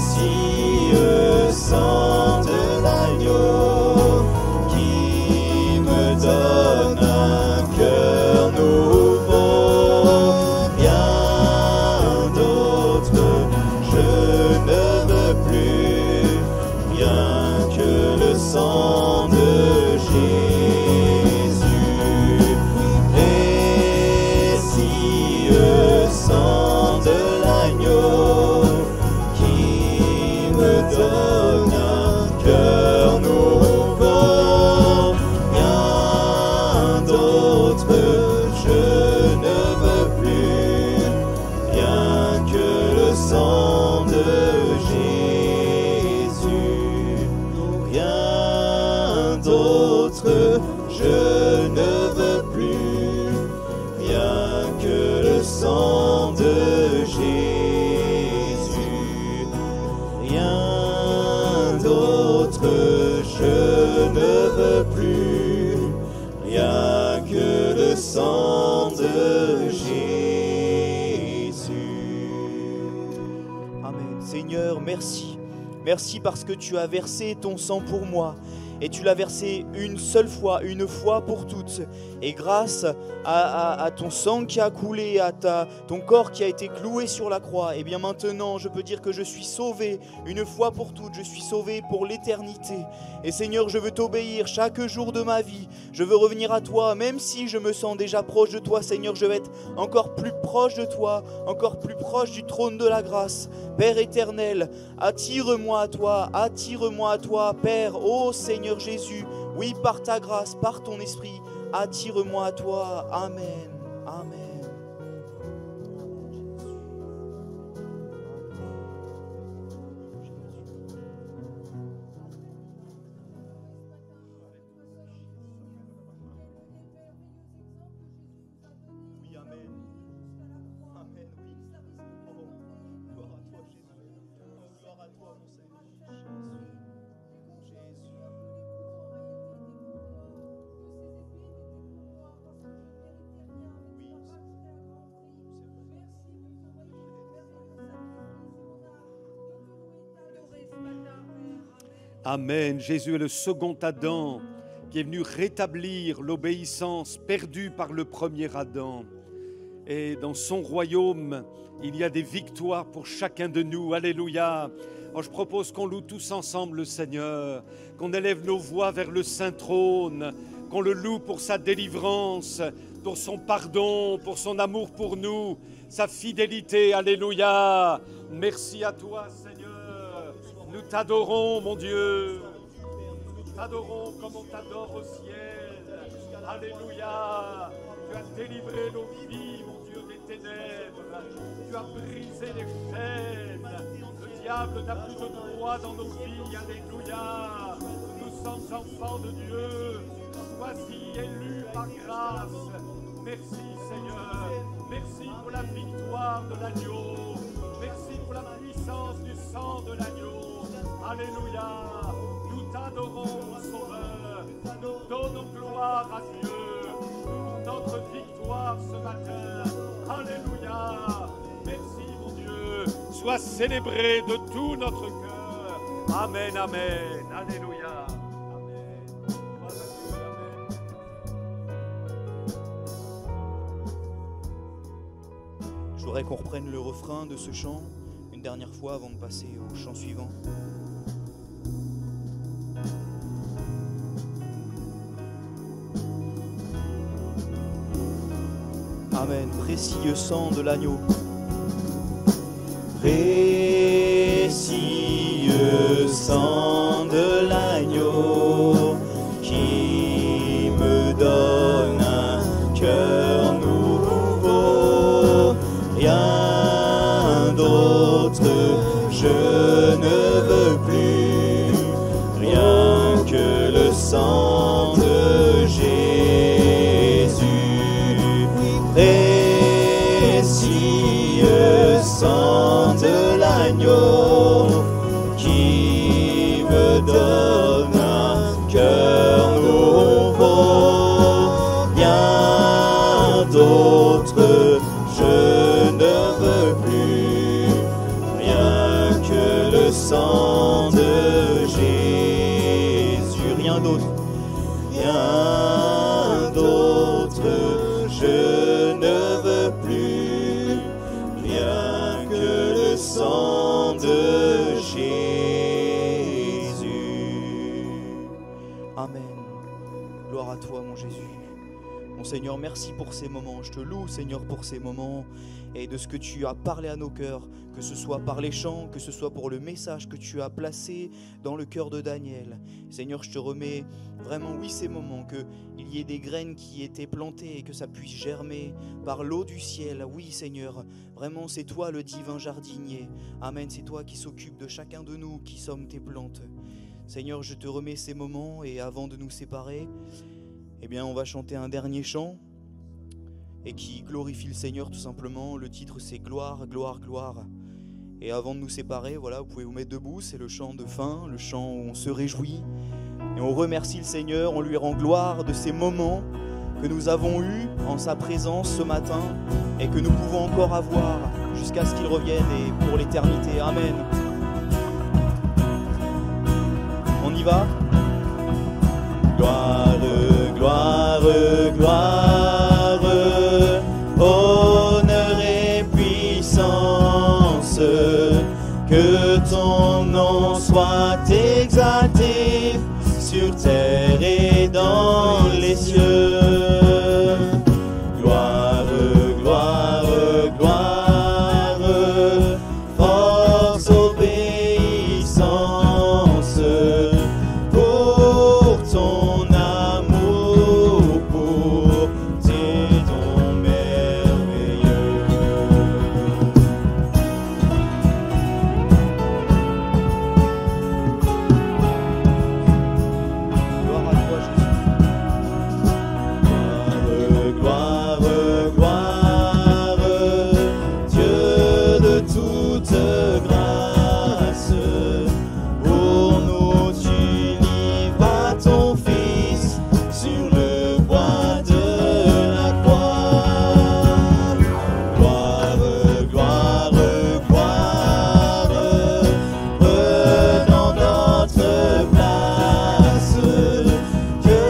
Précieux sang de l'agneau qui me donne un cœur nouveau. Rien d'autre je ne veux plus, rien que le sang de Jésus. Précieux sang de l'agneau qui me donne un cœur nouveau. Rien d'autre je ne veux plus, rien que le sang de Jésus. Rien d'autre je ne veux plus, rien que le sang de Jésus. Rien d'autre je ne veux plus, rien que le sang de Jésus. Amen. Seigneur, merci. Merci parce que tu as versé ton sang pour moi. Et tu l'as versé une seule fois, une fois pour toutes. Et grâce à ton sang qui a coulé, à ton corps qui a été cloué sur la croix, et bien maintenant je peux dire que je suis sauvé une fois pour toutes. Je suis sauvé pour l'éternité. Et Seigneur, je veux t'obéir chaque jour de ma vie. Je veux revenir à toi, même si je me sens déjà proche de toi. Seigneur, je veux être encore plus proche de toi, encore plus proche du trône de la grâce. Père éternel, attire-moi à toi, Père, ô Seigneur Jésus. Oui, par ta grâce, par ton esprit, attire-moi à toi. Amen. Amen. Oui, amen. Amen, oui. Oh, gloire à toi, Jésus. Oh, gloire à toi, mon Seigneur. Jésus. Amen. Jésus est le second Adam qui est venu rétablir l'obéissance perdue par le premier Adam. Et dans son royaume, il y a des victoires pour chacun de nous. Alléluia. Alors, je propose qu'on loue tous ensemble le Seigneur, qu'on élève nos voix vers le Saint Trône, qu'on le loue pour sa délivrance, pour son pardon, pour son amour pour nous, sa fidélité. Alléluia. Merci à toi, Seigneur. Nous t'adorons, mon Dieu. Nous t'adorons comme on t'adore au ciel. Alléluia. Tu as délivré nos vies, mon Dieu, des ténèbres. Tu as brisé les chaînes. Le diable n'a plus de droit dans nos vies. Alléluia. Nous sommes enfants de Dieu, choisis, élus par grâce. Merci, Seigneur. Merci pour la victoire de l'agneau. Merci pour la puissance du sang de l'agneau. Alléluia. Nous t'adorons, mon Sauveur. Nous donnons gloire à Dieu pour notre victoire ce matin. Alléluia. Merci, mon Dieu. Sois célébré de tout notre cœur. Amen, amen. Alléluia. Amen. Gloire à Dieu. Amen. J'aimerais qu'on reprenne le refrain de ce chant une dernière fois avant de passer au chant suivant. Amen. Précieux sang de l'agneau. Précieux sang de l'agneau qui me donne un cœur nouveau. Rien d'autre je ne veux plus, rien que le sang de Jésus. Précieux sang de l'agneau qui me donne un cœur nouveau. Rien d'autre je ne veux plus, rien que le sang de Jésus. Rien d'autre, rien d'autre je ne veux plus, rien que le sang de Jésus. Amen. Gloire à toi, mon Jésus. Mon Seigneur, merci pour ces moments. Je te loue, Seigneur, pour ces moments et de ce que tu as parlé à nos cœurs, que ce soit par les chants, que ce soit pour le message que tu as placé dans le cœur de Daniel. Seigneur, je te remets vraiment, oui, ces moments, qu'il y ait des graines qui étaient plantées et que ça puisse germer par l'eau du ciel. Oui, Seigneur, vraiment, c'est toi le divin jardinier. Amen, c'est toi qui s'occupe de chacun de nous qui sommes tes plantes. Seigneur, je te remets ces moments et avant de nous séparer, eh bien, on va chanter un dernier chant et qui glorifie le Seigneur tout simplement. Le titre, c'est Gloire, gloire, gloire. Et avant de nous séparer, voilà, vous pouvez vous mettre debout. C'est le chant de fin, le chant où on se réjouit. Et on remercie le Seigneur, on lui rend gloire de ces moments que nous avons eus en sa présence ce matin et que nous pouvons encore avoir jusqu'à ce qu'il revienne et pour l'éternité. Amen. On y va ? Gloire, gloire, gloire, honneur et puissance, que ton nom soit exalté sur terre et dans les cieux. Gloire, gloire, gloire, force, obéissance, pour ton amour, pour tes dons merveilleux. Gloire à toi, Jésus. Gloire, gloire, Dieu de toute grâce, pour nous tu livres ton Fils sur le bois de la croix. Gloire, gloire, gloire, prenant notre place, que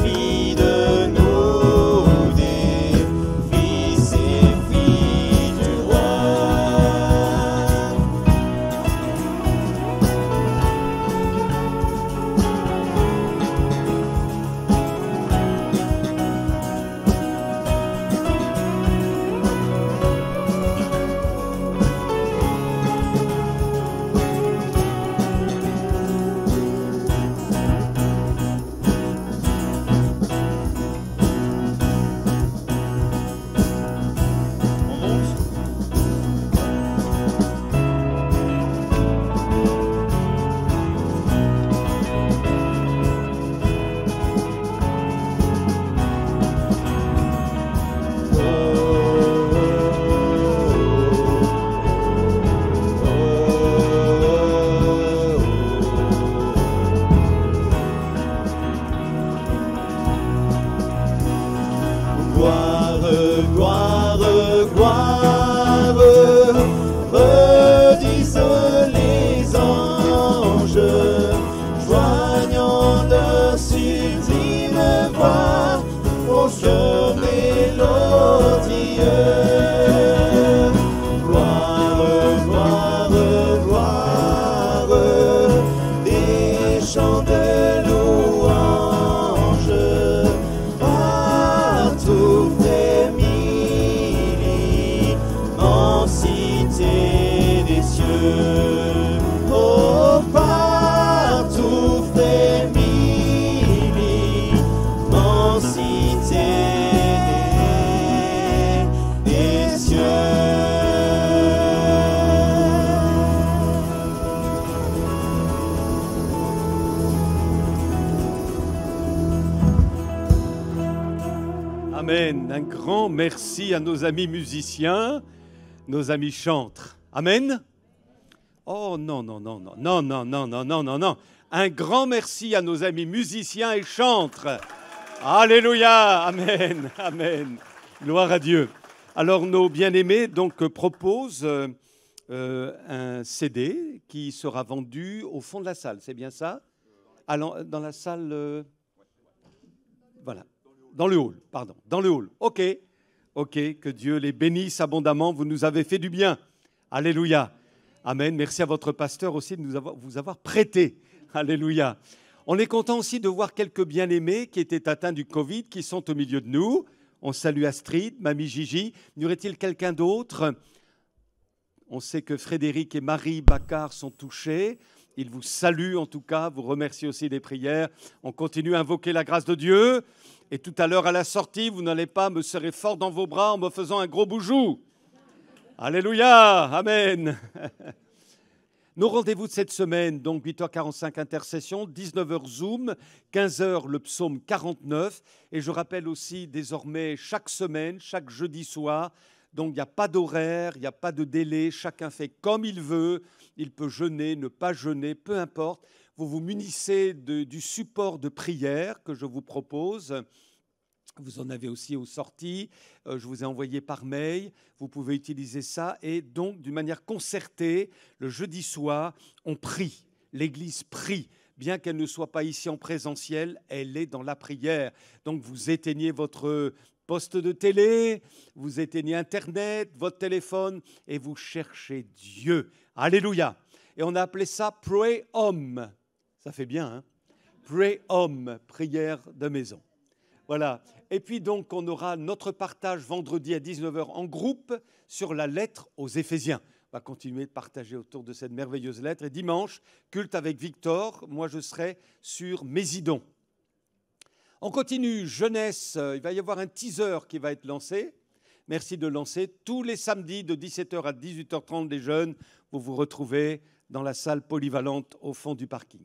fit de nous des fils et filles du roi. On monte. Gloire, gloire, gloire, redisent les anges, joignant leur sublime voix au cœur mélodieux. Amen. Un grand merci à nos amis musiciens, nos amis chantres. Amen. Oh non, non, non, non, non, non, non, non, non, non, non. Un grand merci à nos amis musiciens et chantres. Alléluia. Amen. Amen. Gloire à Dieu. Alors, nos bien-aimés donc proposent un CD qui sera vendu au fond de la salle. C'est bien ça? Dans la salle... voilà. Dans le hall, pardon. Dans le hall. OK. OK. Que Dieu les bénisse abondamment. Vous nous avez fait du bien. Alléluia. Amen. Merci à votre pasteur aussi de vous avoir prêté. Alléluia. On est content aussi de voir quelques bien-aimés qui étaient atteints du Covid, qui sont au milieu de nous. On salue Astrid, Mamie Gigi. Y aurait-il quelqu'un d'autre? On sait que Frédéric et Marie Baccar sont touchés. Ils vous saluent en tout cas, vous remercient aussi des prières. On continue à invoquer la grâce de Dieu. Et tout à l'heure, à la sortie, vous n'allez pas me serrer fort dans vos bras en me faisant un gros boujou. Alléluia, amen. Nos rendez-vous de cette semaine, donc 8h45 intercession, 19h Zoom, 15h le psaume 49. Et je rappelle aussi désormais chaque semaine, chaque jeudi soir, donc il n'y a pas d'horaire, il n'y a pas de délai, chacun fait comme il veut. Il peut jeûner, ne pas jeûner, peu importe. Vous vous munissez du support de prière que je vous propose. Vous en avez aussi aux sorties. Je vous ai envoyé par mail. Vous pouvez utiliser ça. Et donc, d'une manière concertée, le jeudi soir, on prie. L'Église prie. Bien qu'elle ne soit pas ici en présentiel, elle est dans la prière. Donc, vous éteignez votre poste de télé, vous éteignez Internet, votre téléphone, et vous cherchez Dieu. Alléluia. Et on a appelé ça « Pray Home ». Ça fait bien, hein? « Pray Home », prière de maison. Voilà. Et puis donc, on aura notre partage vendredi à 19h en groupe sur la lettre aux Éphésiens. On va continuer de partager autour de cette merveilleuse lettre. Et dimanche, culte avec Victor. Moi, je serai sur Mésidon. On continue, jeunesse. Il va y avoir un teaser qui va être lancé. Merci de le lancer. Tous les samedis de 17h à 18h30, les jeunes, vous vous retrouvez dans la salle polyvalente au fond du parking.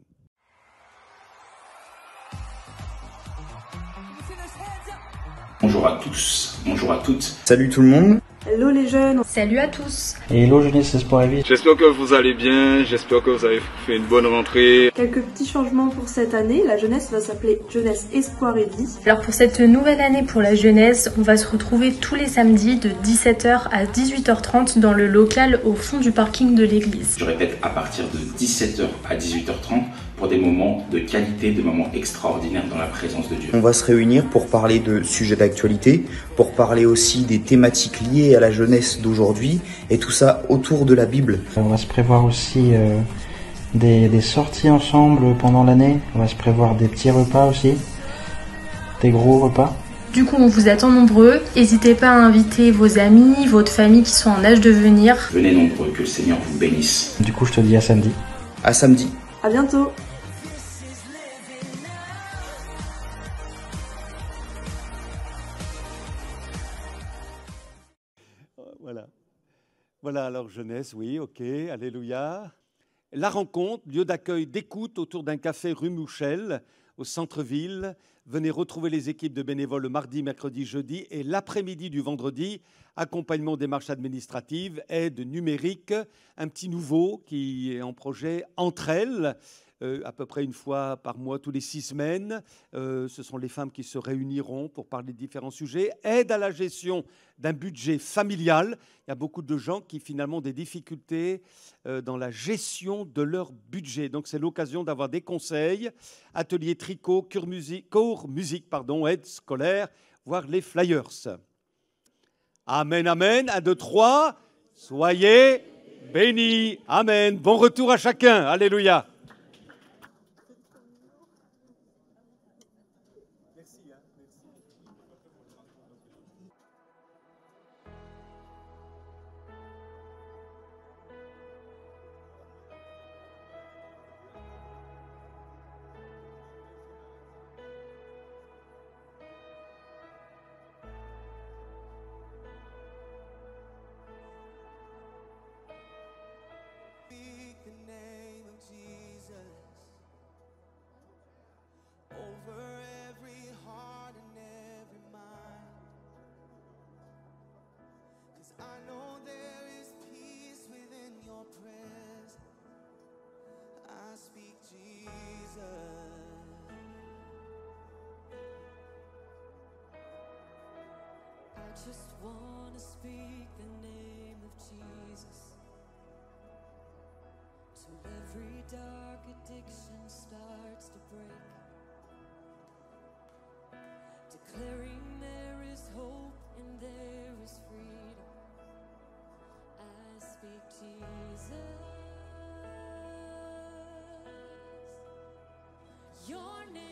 Bonjour à tous, bonjour à toutes. Salut tout le monde. Hello les jeunes. Salut à tous. Et hello Jeunesse Espoir et Vie. J'espère que vous allez bien, j'espère que vous avez fait une bonne rentrée. Quelques petits changements pour cette année, la jeunesse va s'appeler Jeunesse Espoir et Vie. Alors pour cette nouvelle année pour la jeunesse, on va se retrouver tous les samedis de 17h à 18h30 dans le local au fond du parking de l'église. Je répète, à partir de 17h à 18h30 pour des moments de qualité, des moments extraordinaires dans la présence de Dieu. On va se réunir pour parler de sujets d'actualité, pour parler aussi des thématiques liées à la jeunesse d'aujourd'hui, et tout ça autour de la Bible. On va se prévoir aussi des sorties ensemble pendant l'année, on va se prévoir des petits repas aussi, des gros repas. Du coup, on vous attend nombreux. N'hésitez pas à inviter vos amis, votre famille qui sont en âge de venir. Venez nombreux, que le Seigneur vous bénisse. Du coup, je te dis à samedi. À samedi. À bientôt. Voilà, alors jeunesse, oui, ok, alléluia. La rencontre, lieu d'accueil, d'écoute autour d'un café rue Mouchel, au centre-ville. Venez retrouver les équipes de bénévoles le mardi, mercredi, jeudi et l'après-midi du vendredi. Accompagnement des démarches administratives, aide numérique, un petit nouveau qui est en projet entre elles. À peu près une fois par mois, tous les 6 semaines. Ce sont les femmes qui se réuniront pour parler de différents sujets. Aide à la gestion d'un budget familial. Il y a beaucoup de gens qui finalement ont des difficultés dans la gestion de leur budget. Donc c'est l'occasion d'avoir des conseils, ateliers tricot, cours musique, aide scolaire, voire les flyers. Amen, amen. 1, 2, 3. Soyez bénis. Amen. Bon retour à chacun. Alléluia. Speak the name of Jesus. prayers. I speak Jesus. I just want to speak the name of Jesus till every dark addiction starts to break, declaring there is hope and there is freedom. I speak Jesus. Your name